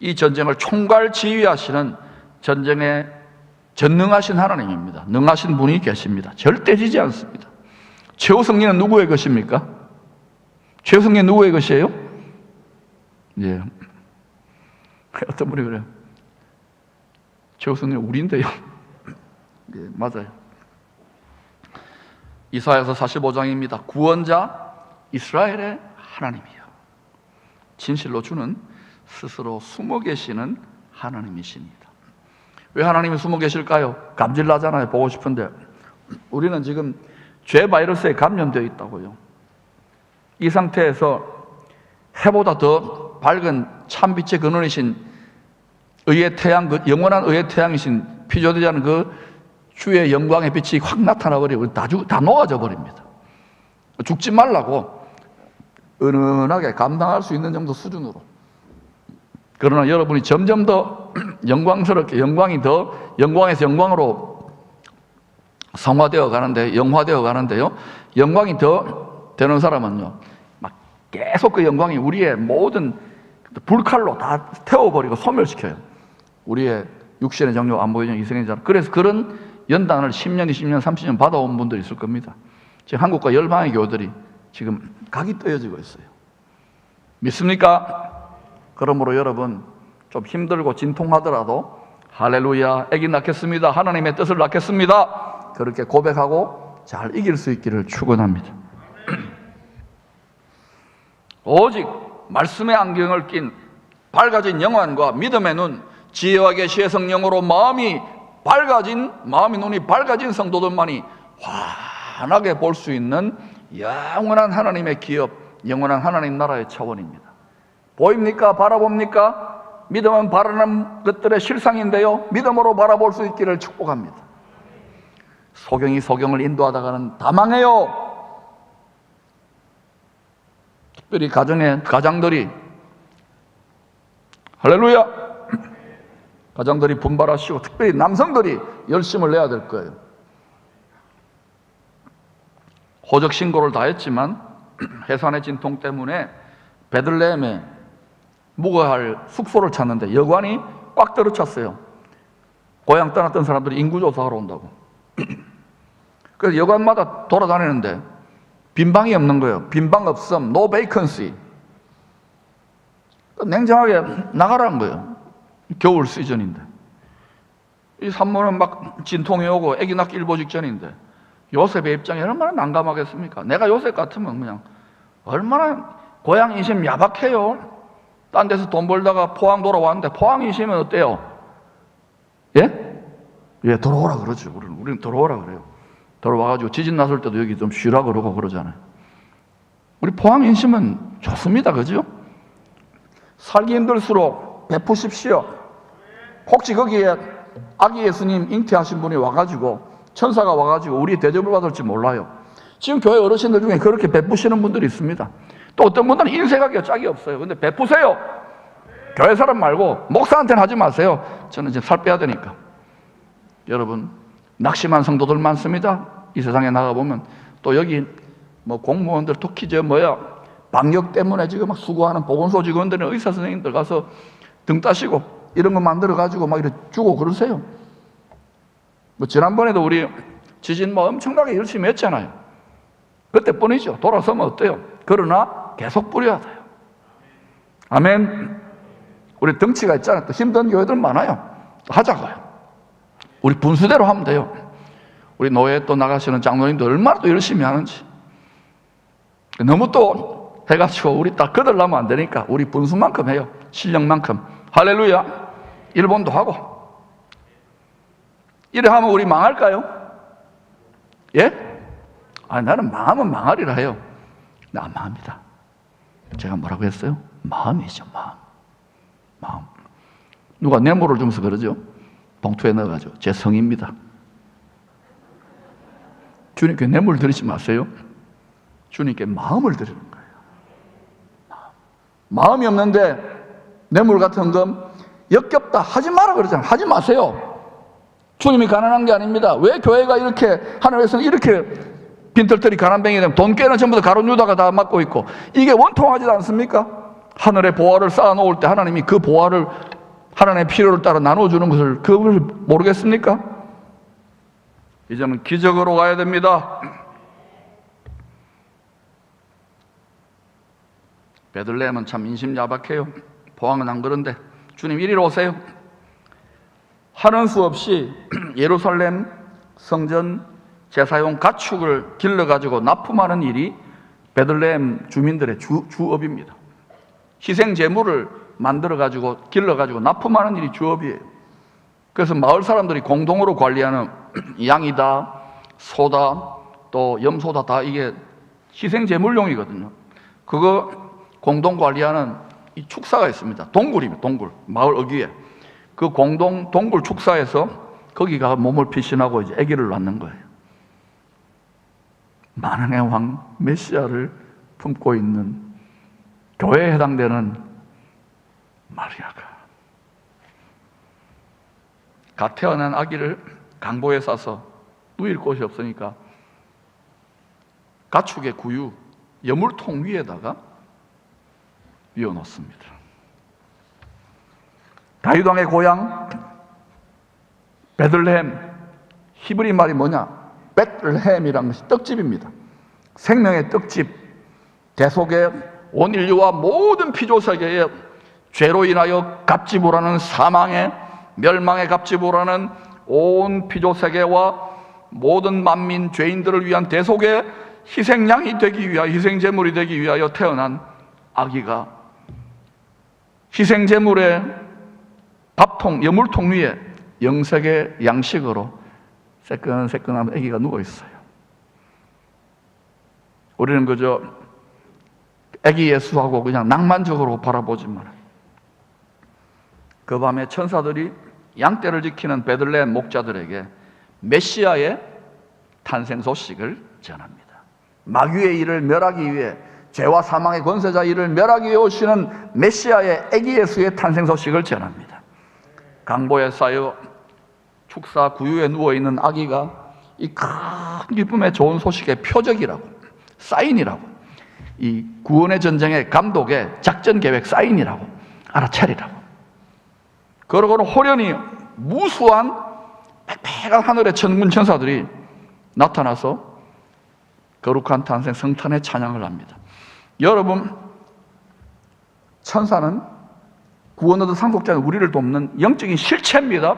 이 전쟁을 총괄 지휘하시는 전쟁의 전능하신 하나님입니다. 능하신 분이 계십니다. 절대 지지 않습니다. 최후 승리는 누구의 것입니까? 최후 승리는 누구의 것이에요? 예. 어떤 분이 그래요. 최후 승리는 우리인데요. 예, 맞아요. 이사야서 45장입니다. 구원자 이스라엘의 하나님이요. 진실로 주는 스스로 숨어 계시는 하나님이십니다. 왜 하나님이 숨어 계실까요? 감질나잖아요. 보고 싶은데. 우리는 지금 죄 바이러스에 감염되어 있다고요. 이 상태에서 해보다 더 밝은 참빛의 근원이신 의의 태양, 그 영원한 의의 태양이신 피조되지 않은 그 주의 영광의 빛이 확 나타나 버리고 다 녹아져 버립니다. 죽지 말라고 은은하게 감당할 수 있는 정도 수준으로. 그러나 여러분이 점점 더 영광스럽게, 영광이 더 영광에서 영광으로 성화되어 가는데, 영화되어 가는데요. 영광이 더 되는 사람은요, 막 계속 그 영광이 우리의 모든 불칼로 다 태워버리고 소멸시켜요. 우리의 육신의 정욕, 안 보이는 이생의 자. 그래서 그런 연단을 10년, 20년, 30년 받아온 분들이 있을 겁니다. 지금 한국과 열방의 교회들이 지금 각이 떠여지고 있어요. 믿습니까? 그러므로 여러분, 좀 힘들고 진통하더라도 할렐루야, 아기 낳겠습니다, 하나님의 뜻을 낳겠습니다, 그렇게 고백하고 잘 이길 수 있기를 축원합니다. 오직 말씀의 안경을 낀 밝아진 영안과 믿음의 눈, 지혜와 계시의 성령으로 마음이 눈이 밝아진 성도들만이 환하게 볼 수 있는 영원한 하나님의 기업, 영원한 하나님 나라의 차원입니다. 보입니까? 바라봅니까? 믿음은 바라는 것들의 실상인데요, 믿음으로 바라볼 수 있기를 축복합니다. 소경이 소경을 인도하다가는 다 망해요. 특별히 가장들이, 할렐루야, 가장들이 분발하시고 특별히 남성들이 열심을 내야 될 거예요. 호적 신고를 다 했지만 해산의 진통 때문에 베들레헴에 묵어야 할 숙소를 찾는데 여관이 꽉 들어찼어요. 고향 떠났던 사람들이 인구조사하러 온다고. 그래서 여관마다 돌아다니는데 빈방이 없는 거예요. 빈방 없음, no vacancy. 냉정하게 나가라는 거예요. 겨울 시즌인데. 이 산모는 막 진통이 오고 아기 낳기 일보 직전인데 요셉의 입장에 얼마나 난감하겠습니까? 내가 요셉 같으면 그냥 얼마나 고향 인심 야박해요. 딴 데서 돈 벌다가 포항 돌아왔는데 포항 인심은 어때요? 예? 예, 들어오라 그러죠. 우리는 들어오라 그래요. 들어와가지고 지진 났을 때도 여기 좀 쉬라 그러고 그러잖아요. 우리 포항 인심은 좋습니다. 그죠? 살기 힘들수록 베푸십시오. 혹시 거기에 아기 예수님 잉태하신 분이 와가지고 천사가 와가지고 우리 대접을 받을지 몰라요. 지금 교회 어르신들 중에 그렇게 베푸시는 분들이 있습니다. 또 어떤 분들은 인색하기가 짝이 없어요. 근데 베푸세요. 교회 사람 말고 목사한테는 하지 마세요. 저는 이제 살 빼야 되니까. 여러분, 낙심한 성도들 많습니다. 이 세상에 나가보면. 또 여기 뭐 공무원들, 특히 방역 때문에 지금 막 수고하는 보건소 직원들이나 의사 선생님들 가서 등 따시고 이런 거 만들어가지고 막 이렇게 주고 그러세요. 뭐 지난번에도 우리 지진 엄청나게 열심히 했잖아요. 그때뿐이죠. 돌아서면 어때요? 그러나 계속 뿌려야 돼요. 아멘. 우리 덩치가 있잖아요. 또 힘든 교회들 많아요. 하자고요. 우리 분수대로 하면 돼요. 우리 노예 또 나가시는 장로님도 얼마나 또 열심히 하는지. 너무 또 해가지고 우리 딱 거들려면 안 되니까 우리 분수만큼 해요. 실력만큼. 할렐루야. 일본도 하고. 이래 하면 우리 망할까요? 예? 나는 망하면 망하리라 해요. 나 안 망합니다. 제가 뭐라고 했어요? 마음이죠, 마음. 누가 뇌물을 주면서 그러죠? 봉투에 넣어가지고 제 성입니다. 주님께 뇌물 드리지 마세요. 주님께 마음을 드리는 거예요. 마음이 없는데 뇌물 같은 건 역겹다 하지 마라 그러잖아요. 하지 마세요. 주님이 가난한 게 아닙니다. 왜 교회가 이렇게 하늘에서는 이렇게 빈털터리 가난뱅이 되면 돈 깨는 전부 다 가룟 유다가 다 맡고 있고 이게 원통하지 않습니까? 하늘의 보화를 쌓아놓을 때 하나님이 그 보화를 하나님의 필요를 따라 나눠주는 것을 그걸 모르겠습니까? 이제는 기적으로 가야 됩니다. 베들레헴은 참 인심야박해요. 포항은 안 그런데 주님 이리로 오세요. 하는 수 없이 예루살렘 성전 제사용 가축을 길러가지고 납품하는 일이 베들레헴 주민들의 주업입니다. 희생 제물을 만들어가지고 길러가지고 납품하는 일이 주업이에요. 그래서 마을 사람들이 공동으로 관리하는 양이다, 소다, 또 염소다, 다 이게 희생 제물용이거든요. 그거 공동 관리하는 이 축사가 있습니다. 동굴입니다. 동굴, 마을 어귀에 그 공동 동굴 축사에서 거기가 몸을 피신하고 이제 아기를 낳는 거예요. 만왕의 왕 메시아를 품고 있는 교회에 해당되는 마리아가 갓 태어난 아기를 강보에 싸서 누일 곳이 없으니까 가축의 구유 여물통 위에다가 위어놓습니다. 다윗 왕의 고향 베들레헴, 히브리 말이 뭐냐? 베틀레헴이라는 것이 떡집입니다. 생명의 떡집. 대속의 온 인류와 모든 피조세계의 죄로 인하여 갑지보라는 사망의 멸망의 갑지보라는 온 피조세계와 모든 만민 죄인들을 위한 대속의 희생양이 되기 위하여, 희생제물이 되기 위하여 태어난 아기가 희생제물의 밥통, 여물통 위에 영색의 양식으로 새끈새끈한 아기가 누워있어요. 우리는 그저 아기 예수하고 그냥 낭만적으로 바라보지만 그 밤에 천사들이 양떼를 지키는 베들레헴 목자들에게 메시아의 탄생 소식을 전합니다. 마귀의 일을 멸하기 위해, 죄와 사망의 권세자 일을 멸하기 위해 오시는 메시아의 아기 예수의 탄생 소식을 전합니다. 강보에 쌓여 축사 구유에 누워있는 아기가 이 큰 기쁨의 좋은 소식의 표적이라고, 사인이라고, 이 구원의 전쟁의 감독의 작전 계획 사인이라고 알아차리라고. 그러고는 호련히 무수한 빽빽한 하늘의 천군 천사들이 나타나서 거룩한 탄생 성탄의 찬양을 합니다. 여러분, 천사는 구원 얻은 상속자는 우리를 돕는 영적인 실체입니다.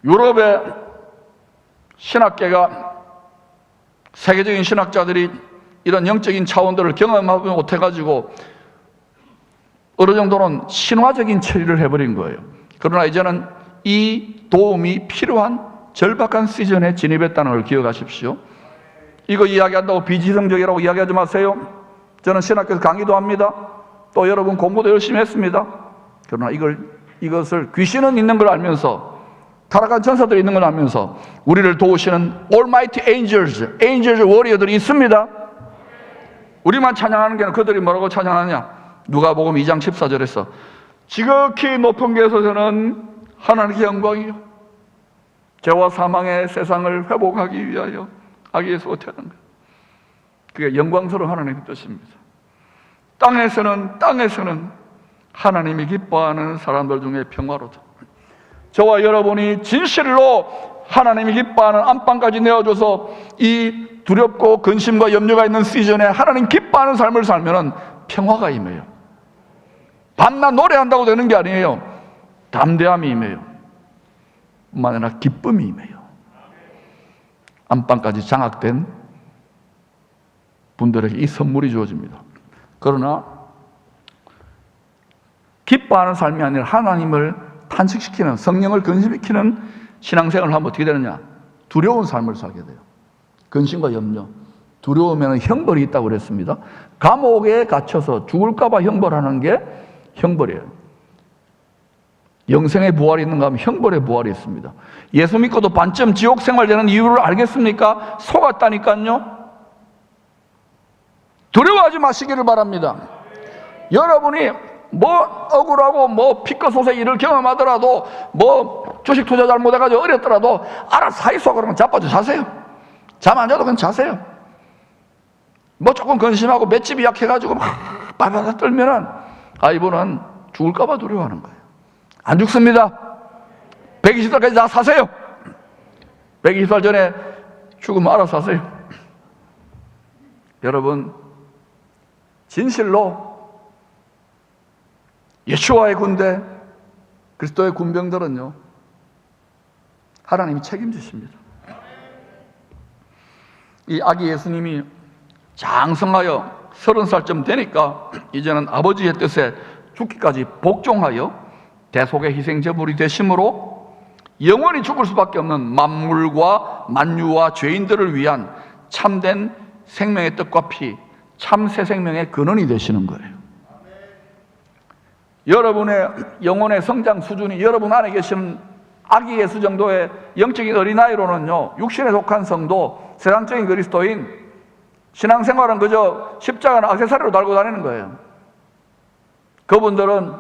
유럽의 신학계가, 세계적인 신학자들이 이런 영적인 차원들을 경험하지 못해가지고 어느 정도는 신화적인 처리를 해버린 거예요. 그러나 이제는 이 도움이 필요한 절박한 시즌에 진입했다는 걸 기억하십시오. 이거 이야기한다고 비지성적이라고 이야기하지 마세요. 저는 신학교에서 강의도 합니다. 또 여러분 공부도 열심히 했습니다. 그러나 이것을 귀신은 있는 걸 알면서, 타락한 천사들이 있는 걸 알면서 우리를 도우시는 Almighty Angels, 워리어들이 있습니다. 우리만 찬양하는 게 아니라 그들이 뭐라고 찬양하느냐? 누가복음 2장 14절에서 지극히 높은 곳에서는 하나님의 영광이요, 죄와 사망의 세상을 회복하기 위하여 아기 예수가 태어난 거예요. 그게 영광스러운 하나님의 뜻입니다. 땅에서는 하나님이 기뻐하는 사람들 중에 평화로다. 저와 여러분이 진실로 하나님이 기뻐하는 안방까지 내어줘서 이 두렵고 근심과 염려가 있는 시즌에 하나님 기뻐하는 삶을 살면 평화가 임해요. 밤낮 노래한다고 되는 게 아니에요. 담대함이 임해요. 뿐만 아니라 기쁨이 임해요. 안방까지 장악된 분들에게 이 선물이 주어집니다. 그러나 기뻐하는 삶이 아니라 하나님을 탄식시키는, 성령을 근심시키는 신앙생활을 하면 어떻게 되느냐? 두려운 삶을 살게 돼요. 근심과 염려. 두려우면 형벌이 있다고 그랬습니다. 감옥에 갇혀서 죽을까 봐 형벌하는 게 형벌이에요. 영생의 부활이 있는가 하면 형벌의 부활이 있습니다. 예수 믿고도 반쯤 지옥 생활 되는 이유를 알겠습니까? 속았다니까요. 두려워하지 마시기를 바랍니다. 여러분이 뭐 억울하고 뭐 피꺼소세 일을 경험하더라도, 뭐 주식 투자 잘못해가지고 어렵더라도 알아서 사이 속으로는 자빠져 자세요. 잠 안 자도 그냥 자세요. 뭐 조금 근심하고 맷집이 약해가지고 막 바바바 떨면은 이분은 죽을까봐 두려워하는 거예요. 안 죽습니다. 120살까지 다 사세요. 120살 전에 죽으면 알아서 하세요. 여러분, 진실로 예수와의 군대, 그리스도의 군병들은요, 하나님이 책임지십니다. 이 아기 예수님이 장성하여 30살쯤 되니까 이제는 아버지의 뜻에 죽기까지 복종하여 대속의 희생제물이 되심으로 영원히 죽을 수밖에 없는 만물과 만유와 죄인들을 위한 참된 생명의 뜻과 피, 참 새 생명의 근원이 되시는 거예요. 여러분의 영혼의 성장 수준이 여러분 안에 계시는 아기 예수 정도의 영적인 어린아이로는요, 육신에 속한 성도, 세상적인 그리스도인, 신앙생활은 그저 십자가나 액세서리로 달고 다니는 거예요. 그분들은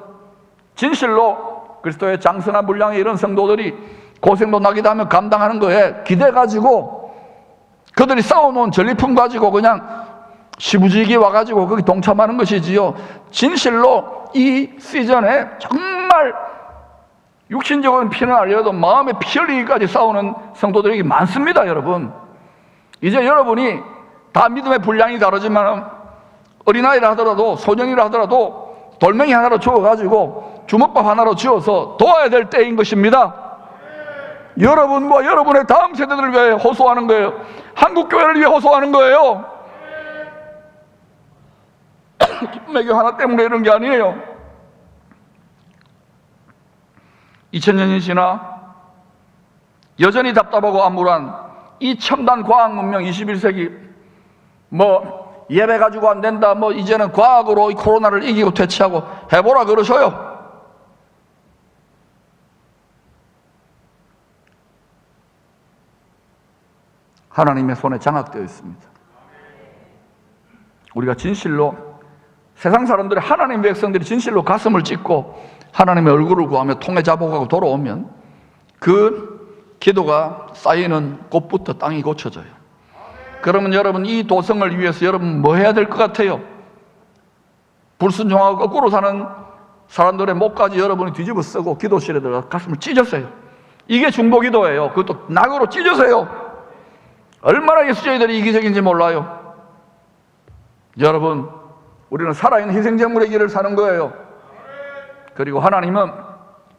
진실로 그리스도의 장성한 분량의 이런 성도들이 고생도 나기도 하면 감당하는 거에 기대가지고 그들이 쌓아놓은 전리품 가지고 그냥 시부지기 와가지고 거기 동참하는 것이지요, 진실로 이 시즌에 정말 육신적인 피는 알려도 마음의 피 흘리기까지 싸우는 성도들이 많습니다. 여러분, 이제 여러분이 다 믿음의 분량이 다르지만 어린아이라 하더라도 소년이라 하더라도 돌멩이 하나로 주워가지고 주먹밥 하나로 쥐어서 도와야 될 때인 것입니다. 여러분과 여러분의 다음 세대들을 위해 호소하는 거예요. 한국교회를 위해 호소하는 거예요. 기쁨의 교 하나 때문에 이런 게 아니에요. 2000년이 지나 여전히 답답하고 암울한 이 첨단 과학 문명 21세기, 뭐 예배 가지고 안 된다, 뭐 이제는 과학으로 이 코로나를 이기고 퇴치하고 해보라 그러셔요. 하나님의 손에 장악되어 있습니다. 우리가 진실로, 세상 사람들이, 하나님의 백성들이 진실로 가슴을 찢고 하나님의 얼굴을 구하며 통해 자복하고 돌아오면 그 기도가 쌓이는 곳부터 땅이 고쳐져요. 그러면 여러분, 이 도성을 위해서 여러분 뭐 해야 될 것 같아요? 불순종하고 거꾸로 사는 사람들의 목까지 여러분이 뒤집어 쓰고 기도실에 들어가 가슴을 찢으세요. 이게 중보기도예요. 그것도 낙으로 찢으세요. 얼마나 예수자들이 이기적인지 몰라요. 여러분, 우리는 살아있는 희생제물의 길을 사는 거예요. 그리고 하나님은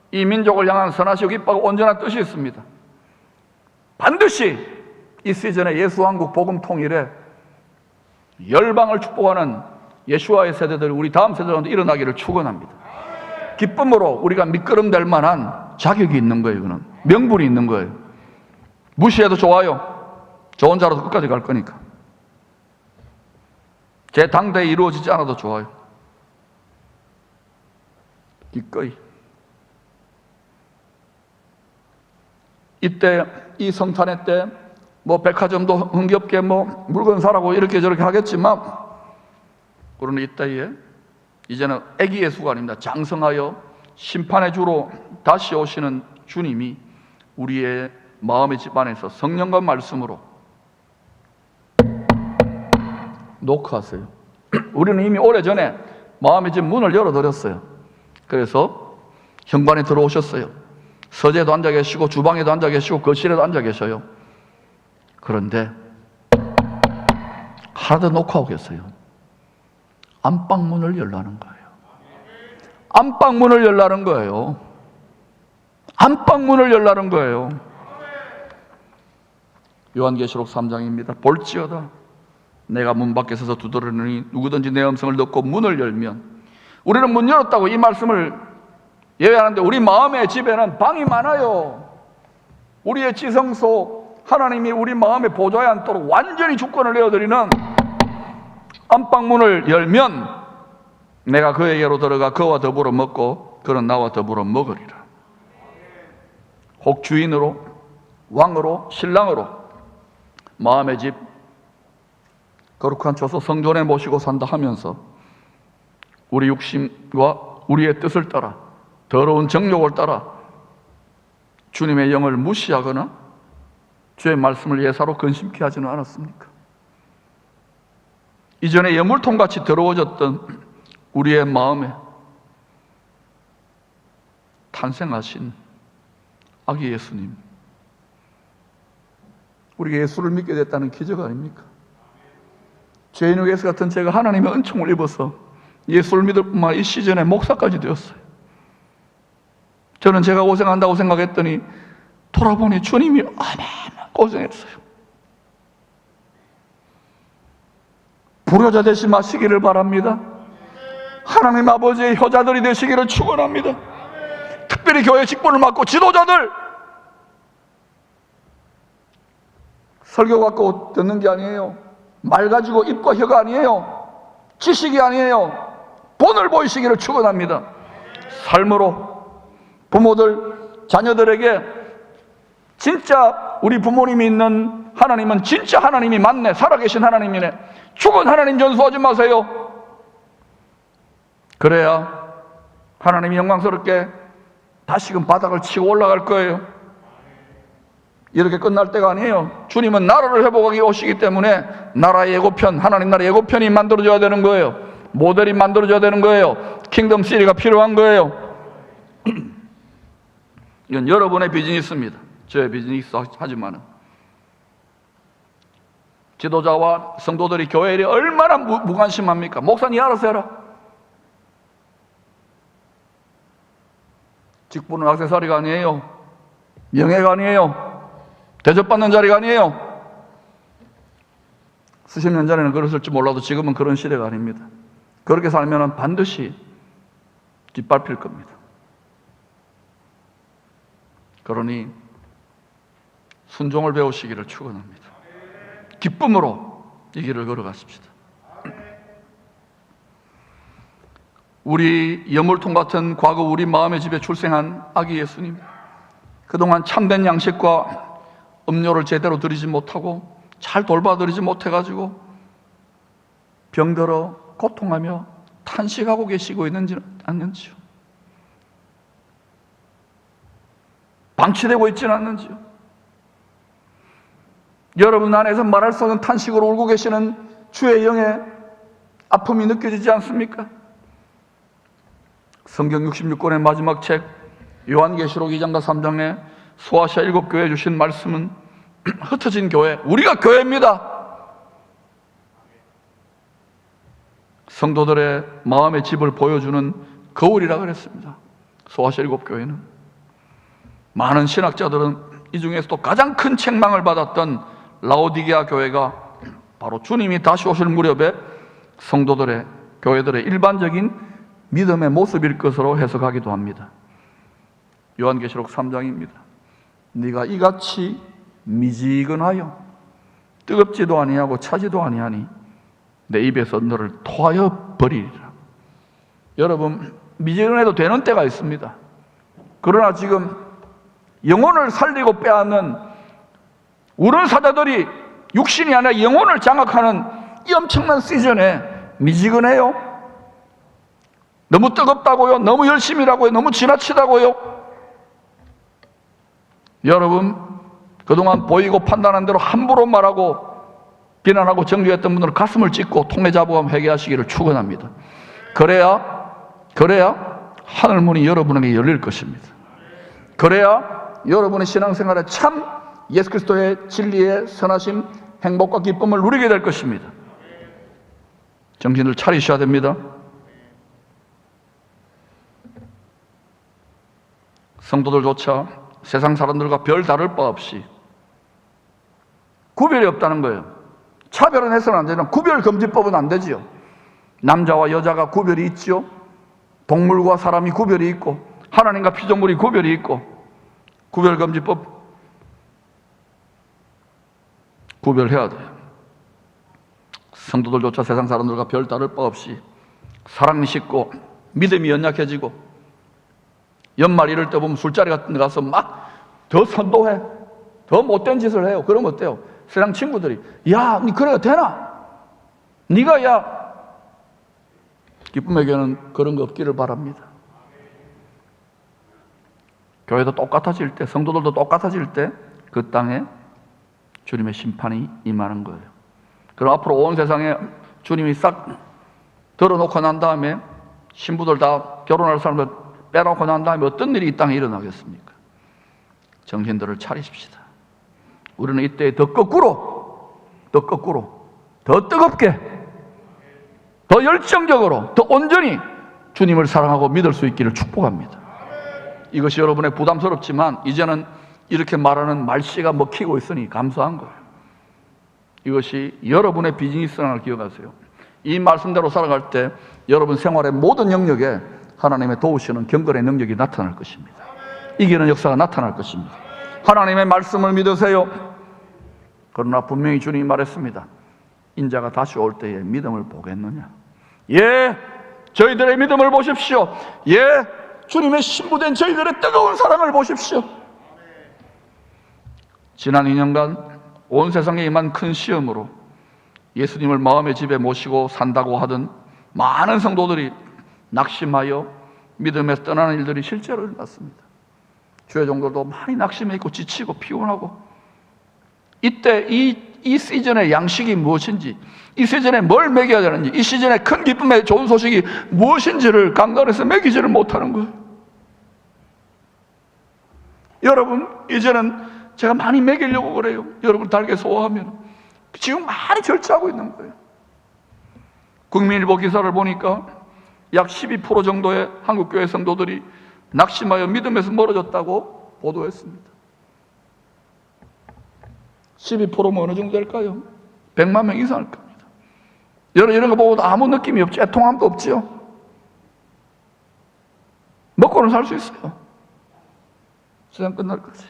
이 민족을 향한 선하시고 기뻐하고 온전한 뜻이 있습니다. 반드시 이 시즌에 예수왕국 복음 통일에 열방을 축복하는 예수와의 세대들, 우리 다음 세대들한테 일어나기를 축원합니다. 기쁨으로 우리가 미끄럼될 만한 자격이 있는 거예요. 그는 명분이 있는 거예요. 무시해도 좋아요. 좋은 자로도 끝까지 갈 거니까. 제 당대에 이루어지지 않아도 좋아요. 기꺼이. 이때 이 성탄의 때 뭐 백화점도 흥겹게 뭐 물건 사라고 이렇게 저렇게 하겠지만, 그러나 이때에 이제는 애기 예수가 아닙니다. 장성하여 심판의 주로 다시 오시는 주님이 우리의 마음의 집안에서 성령과 말씀으로 노크하세요. 우리는 이미 오래전에 마음의 집 문을 열어드렸어요. 그래서 현관에 들어오셨어요. 서재도 앉아 계시고 주방에도 앉아 계시고 거실에도 앉아 계셔요. 그런데 하나 더 놓고 계세요. 안방문을 열라는 거예요. 안방문을 열라는 거예요. 안방문을 열라는 거예요. 요한계시록 3장입니다. 볼지어다 내가 문 밖에 서서 두드리니 누구든지 내 음성을 듣고 문을 열면, 우리는 문 열었다고 이 말씀을 예외하는데 우리 마음의 집에는 방이 많아요. 우리의 지성소, 하나님이 우리 마음의 보좌에 앉도록 완전히 주권을 내어드리는 안방문을 열면 내가 그에게로 들어가 그와 더불어 먹고 그는 나와 더불어 먹으리라. 혹 주인으로, 왕으로, 신랑으로 마음의 집 거룩한 처소 성전에 모시고 산다 하면서 우리 육신과 우리의 뜻을 따라 더러운 정욕을 따라 주님의 영을 무시하거나 주의 말씀을 예사로 근심케 하지는 않았습니까? 이전에 예물통같이 더러워졌던 우리의 마음에 탄생하신 아기 예수님, 우리가 예수를 믿게 됐다는 기적 아닙니까? 죄인의 예수 같은 제가 하나님의 은총을 입어서 예수를 믿을 뿐만 아니라 이 시즌에 목사까지 되었어요. 저는 제가 고생한다고 생각했더니 돌아보니 주님이 얼마나 고생했어요. 불효자 되지 마시기를 바랍니다. 하나님 아버지의 효자들이 되시기를 축원합니다. 특별히 교회 직분을 맡고 지도자들, 설교 갖고 듣는 게 아니에요. 말 가지고 입과 혀가 아니에요. 지식이 아니에요. 본을 보이시기를 축원합니다. 삶으로 부모들, 자녀들에게 진짜 우리 부모님이 있는 하나님은 진짜 하나님이 맞네, 살아계신 하나님이네, 죽은 하나님 전수하지 마세요. 그래야 하나님이 영광스럽게 다시금 바닥을 치고 올라갈 거예요. 이렇게 끝날 때가 아니에요. 주님은 나라를 회복하기 오시기 때문에 나라의 예고편, 하나님 나라의 예고편이 만들어져야 되는 거예요. 모델이 만들어져야 되는 거예요. 킹덤 시리가 필요한 거예요. 이건 여러분의 비즈니스입니다. 저의 비즈니스 하지만은 지도자와 성도들이 교회 일에 얼마나 무관심합니까? 목사님 알아서 해라. 직분은 액세서리가 아니에요. 명예가 아니에요. 대접받는 자리가 아니에요. 수십 년 전에는 그랬을지 몰라도 지금은 그런 시대가 아닙니다. 그렇게 살면 반드시 뒷밟힐 겁니다. 그러니 순종을 배우시기를 축원합니다. 기쁨으로 이 길을 걸어가십시다. 우리 여물통 같은 과거 우리 마음의 집에 출생한 아기 예수님, 그동안 참된 양식과 음료를 제대로 드리지 못하고 잘 돌봐드리지 못해가지고 병들어 고통하며 탄식하고 계시고 있는지 않는지요? 방치되고 있지는 않는지요? 여러분 안에서 말할 수 없는 탄식으로 울고 계시는 주의 영의 아픔이 느껴지지 않습니까? 성경 66권의 마지막 책 요한계시록 2장과 3장에 소아시아 7교회에 주신 말씀은 흩어진 교회, 우리가 교회입니다. 성도들의 마음의 집을 보여주는 거울이라 그랬습니다. 소아시아 7교회는. 많은 신학자들은 이 중에서도 가장 큰 책망을 받았던 라오디게아 교회가 바로 주님이 다시 오실 무렵에 성도들의, 교회들의 일반적인 믿음의 모습일 것으로 해석하기도 합니다. 요한계시록 3장입니다. 네가 이같이 미지근하여 뜨겁지도 아니하고 차지도 아니하니 내 입에서 너를 토하여 버리리라. 여러분, 미지근해도 되는 때가 있습니다. 그러나 지금 영혼을 살리고 빼앗는 우는 사자들이 육신이 아니라 영혼을 장악하는 이 엄청난 시즌에 미지근해요? 너무 뜨겁다고요? 너무 열심히라고요? 너무 지나치다고요? 여러분, 그동안 보이고 판단한 대로 함부로 말하고 비난하고 정죄했던 분들은 가슴을 찢고 통해 잡아가며 회개하시기를 축원합니다. 그래야 하늘문이 여러분에게 열릴 것입니다. 그래야 여러분의 신앙생활에 참 예수 그리스도의 진리의 선하심, 행복과 기쁨을 누리게 될 것입니다. 정신을 차리셔야 됩니다. 성도들조차 세상 사람들과 별 다를 바 없이 구별이 없다는 거예요. 차별은 해서는 안 되는, 구별금지법은 안 되지요. 남자와 여자가 구별이 있지요. 동물과 사람이 구별이 있고 하나님과 피조물이 구별이 있고 구별금지법 구별해야 돼요. 성도들조차 세상 사람들과 별 다를 바 없이 사랑이 식고 믿음이 연약해지고 연말 이럴 때 보면 술자리 같은 데 가서 막 더 선도해, 더 못된 짓을 해요. 그러면 어때요? 세상 친구들이 야, 니 그래야 되나? 니가 야, 기쁨에게는 그런 거 없기를 바랍니다. 교회도 똑같아질 때, 성도들도 똑같아질 때 그 땅에 주님의 심판이 임하는 거예요. 그럼 앞으로 온 세상에 주님이 싹 들어놓고 난 다음에 신부들 다 결혼할 사람들 빼놓고 난 다음에 어떤 일이 이 땅에 일어나겠습니까? 정신들을 차리십시다. 우리는 이때 더 거꾸로, 더 뜨겁게, 더 열정적으로, 더 온전히 주님을 사랑하고 믿을 수 있기를 축복합니다. 이것이 여러분의 부담스럽지만 이제는 이렇게 말하는 말씨가 먹히고 있으니 감사한 거예요. 이것이 여러분의 비즈니스라는 걸 기억하세요. 이 말씀대로 살아갈 때 여러분 생활의 모든 영역에 하나님의 도우시는 경건의 능력이 나타날 것입니다. 이기는 역사가 나타날 것입니다. 하나님의 말씀을 믿으세요. 그러나 분명히 주님이 말했습니다. 인자가 다시 올 때에 믿음을 보겠느냐? 예, 저희들의 믿음을 보십시오. 예, 주님의 신부된 저희들의 뜨거운 사랑을 보십시오. 지난 2년간 온 세상에 임한 큰 시험으로 예수님을 마음의 집에 모시고 산다고 하던 많은 성도들이 낙심하여 믿음에서 떠나는 일들이 실제로 일어났습니다. 주의 종들도 많이 낙심해 있고 지치고 피곤하고, 이때 이 시즌의 양식이 무엇인지, 이 시즌에 뭘 먹여야 되는지, 이 시즌의 큰 기쁨의 좋은 소식이 무엇인지를 강단에서 먹이지를 못하는 거예요. 여러분, 이제는 제가 많이 먹이려고 그래요. 여러분 달게 소화하면 지금 많이 절제하고 있는 거예요. 국민일보 기사를 보니까 약 12% 정도의 한국교회 성도들이 낙심하여 믿음에서 멀어졌다고 보도했습니다. 12%면 어느 정도 될까요? 100만 명 이상일 겁니다. 이런 거 보고도 아무 느낌이 없죠. 애통함도 없죠. 먹고는 살 수 있어요. 세상 끝날 거지.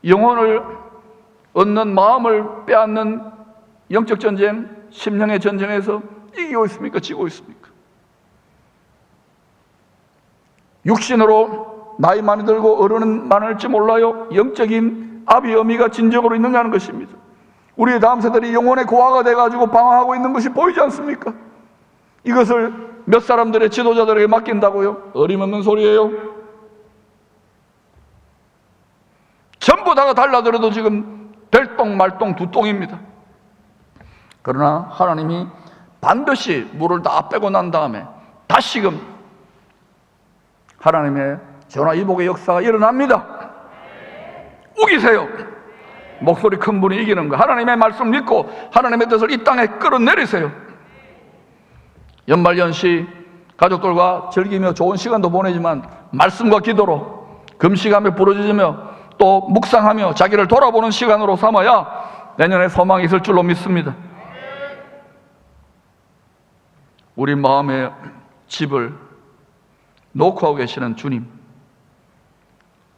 영혼을 얻는 마음을 빼앗는 영적 전쟁, 심령의 전쟁에서 이기고 있습니까? 지고 있습니까? 육신으로 나이 많이 들고 어른은 많을지 몰라요. 영적인 아비 어미가 진정으로 있느냐는 것입니다. 우리의 다음 세대들이 영혼의 고아가 돼가지고 방황하고 있는 것이 보이지 않습니까? 이것을 몇 사람들의 지도자들에게 맡긴다고요? 어림없는 소리예요. 전부 다가 달라들어도 지금 될 똥 말 똥 두 똥입니다. 그러나 하나님이 반드시 물을 다 빼고 난 다음에 다시금 하나님의 전화위복의 역사가 일어납니다. 우기세요. 목소리 큰 분이 이기는 거. 하나님의 말씀 믿고 하나님의 뜻을 이 땅에 끌어내리세요. 연말연시 가족들과 즐기며 좋은 시간도 보내지만 말씀과 기도로 금식하며 부르짖으며 또 묵상하며 자기를 돌아보는 시간으로 삼아야 내년에 소망이 있을 줄로 믿습니다. 우리 마음의 집을 놓고 하고 계시는 주님,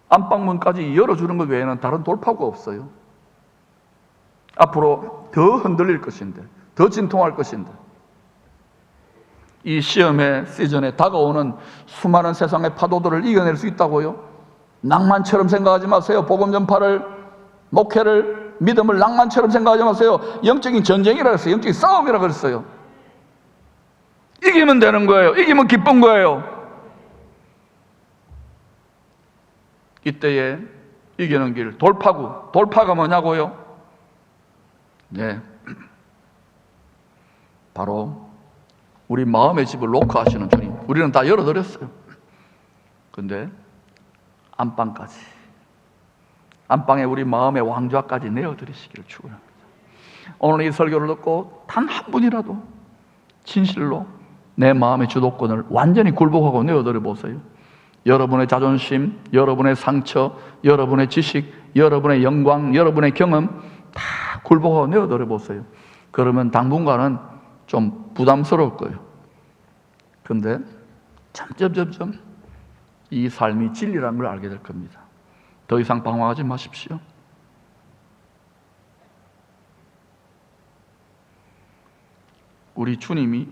안방문까지 열어주는 것 외에는 다른 돌파구가 없어요. 앞으로 더 흔들릴 것인데, 더 진통할 것인데, 이 시험의 시즌에 다가오는 수많은 세상의 파도들을 이겨낼 수 있다고요? 낭만처럼 생각하지 마세요. 복음 전파를, 목회를, 믿음을 낭만처럼 생각하지 마세요. 영적인 전쟁이라 그랬어요. 영적인 싸움이라 그랬어요. 이기면 되는 거예요. 이기면 기쁜 거예요. 이때에 이기는 길, 돌파구. 돌파가 뭐냐고요? 네, 바로 우리 마음의 집을 놓고 하시는 주님. 우리는 다 열어드렸어요. 근데 안방까지, 안방에 우리 마음의 왕좌까지 내어드리시기를 축원합니다. 오늘 이 설교를 듣고 단 한 분이라도 진실로 내 마음의 주도권을 완전히 굴복하고 내어드려 보세요. 여러분의 자존심, 여러분의 상처, 여러분의 지식, 여러분의 영광, 여러분의 경험 다 굴복하고 내어드려 보세요. 그러면 당분간은 좀 부담스러울 거예요. 근데 점점 이 삶이 진리라는 걸 알게 될 겁니다. 더 이상 방황하지 마십시오. 우리 주님이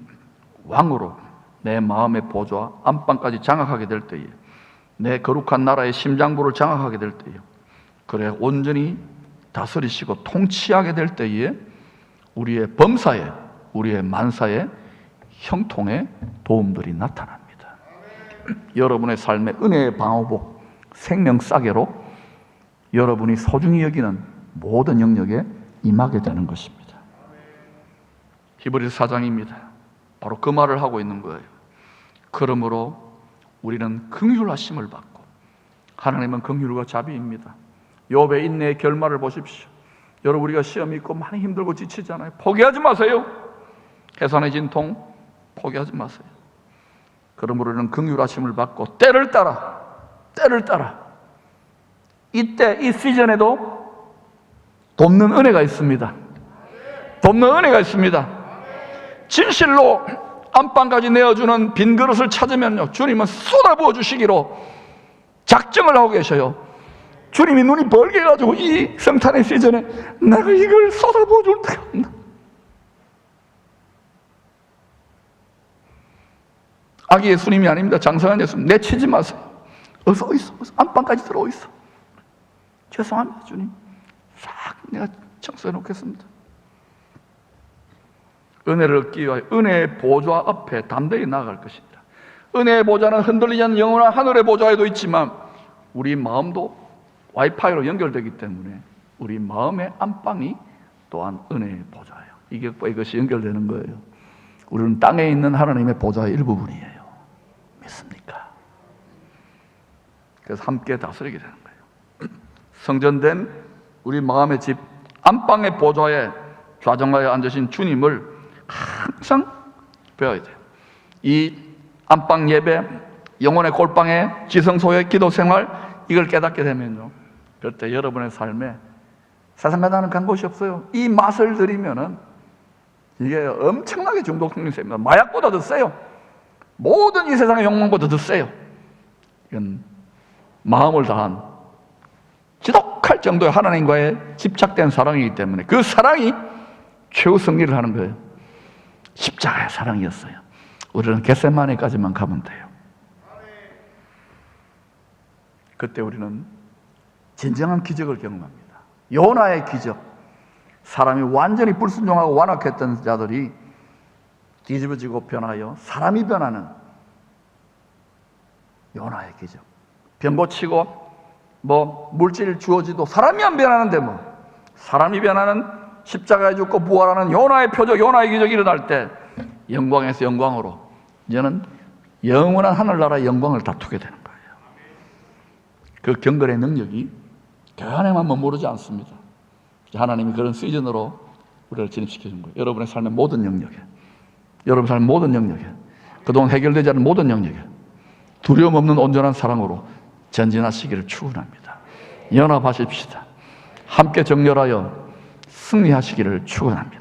왕으로 내 마음의 보좌 안방까지 장악하게 될 때에, 내 거룩한 나라의 심장부를 장악하게 될 때에, 그래 온전히 다스리시고 통치하게 될 때에 우리의 범사에, 우리의 만사에 형통의 도움들이 나타납니다. 여러분의 삶의 은혜의 방어복, 생명 싸개로 여러분이 소중히 여기는 모든 영역에 임하게 되는 것입니다. 히브리서 4장입니다. 바로 그 말을 하고 있는 거예요. 그러므로 우리는 긍휼하심을 받고, 하나님은 긍휼과 자비입니다. 욥의 인내의 결말을 보십시오. 여러분, 우리가 시험이 있고 많이 힘들고 지치잖아요. 포기하지 마세요. 해산의 진통 포기하지 마세요. 그러므로 우리는 긍휼하심을 받고 때를 따라 이때 이 시즌에도 돕는 은혜가 있습니다. 돕는 은혜가 있습니다. 진실로 안방까지 내어주는 빈 그릇을 찾으면요, 주님은 쏟아부어 주시기로 작정을 하고 계셔요. 주님이 눈이 벌게 해가지고 이 성탄의 시즌에 내가 이걸 쏟아부어 줄 때가 없나. 아기 예수님이 아닙니다. 장성한 예수님. 내치지 마세요. 어서 있어. 안방까지 들어오 있어. 죄송합니다, 주님. 싹 내가 청소해 놓겠습니다. 은혜를 얻기 위하여 은혜의 보좌 앞에 담대히 나아갈 것입니다. 은혜의 보좌는 흔들리지 않는 영원한 하늘의 보좌에도 있지만 우리 마음도 와이파이로 연결되기 때문에 우리 마음의 안방이 또한 은혜의 보좌예요. 이것이 연결되는 거예요. 우리는 땅에 있는 하나님의 보좌의 일부분이에요. 믿습니까? 그래서 함께 다스리게 되는 거예요. 성전된 우리 마음의 집 안방의 보좌에 좌정하에 앉으신 주님을 항상 배워야 돼요. 이 안방 예배, 영혼의 골방의 지성소의 기도 생활, 이걸 깨닫게 되면요, 그때 여러분의 삶에 세상과 나는 간 곳이 없어요. 이 맛을 들이면은 이게 엄청나게 중독 성립됩니다. 마약보다 더 세요. 모든 이 세상의 욕망보다 더 세요. 이건 마음을 다한 지독할 정도의 하나님과의 집착된 사랑이기 때문에 그 사랑이 최후 승리를 하는 거예요. 십자가의 사랑이었어요. 우리는 겟세마네까지만 가면 돼요. 그때 우리는 진정한 기적을 경험합니다. 요나의 기적. 사람이 완전히 불순종하고 완악했던 자들이 뒤집어지고 변하여 사람이 변하는 요나의 기적. 병 고치고 물질 주어지도 사람이 안 변하는데 사람이 변하는, 십자가에 죽고 부활하는 요나의 표적, 요나의 기적이 일어날 때 영광에서 영광으로 이제는 영원한 하늘나라의 영광을 다투게 되는 거예요. 그 경건의 능력이 교회 안에만 머무르지 않습니다. 하나님이 그런 시즌으로 우리를 진입시켜 준 거예요. 여러분의 삶의 모든 영역에, 여러분 삶의 모든 영역에, 그동안 해결되지 않은 모든 영역에 두려움 없는 온전한 사랑으로 전진하시기를 축원합니다. 연합하십시다. 함께 정렬하여 승리하시기를 축원합니다.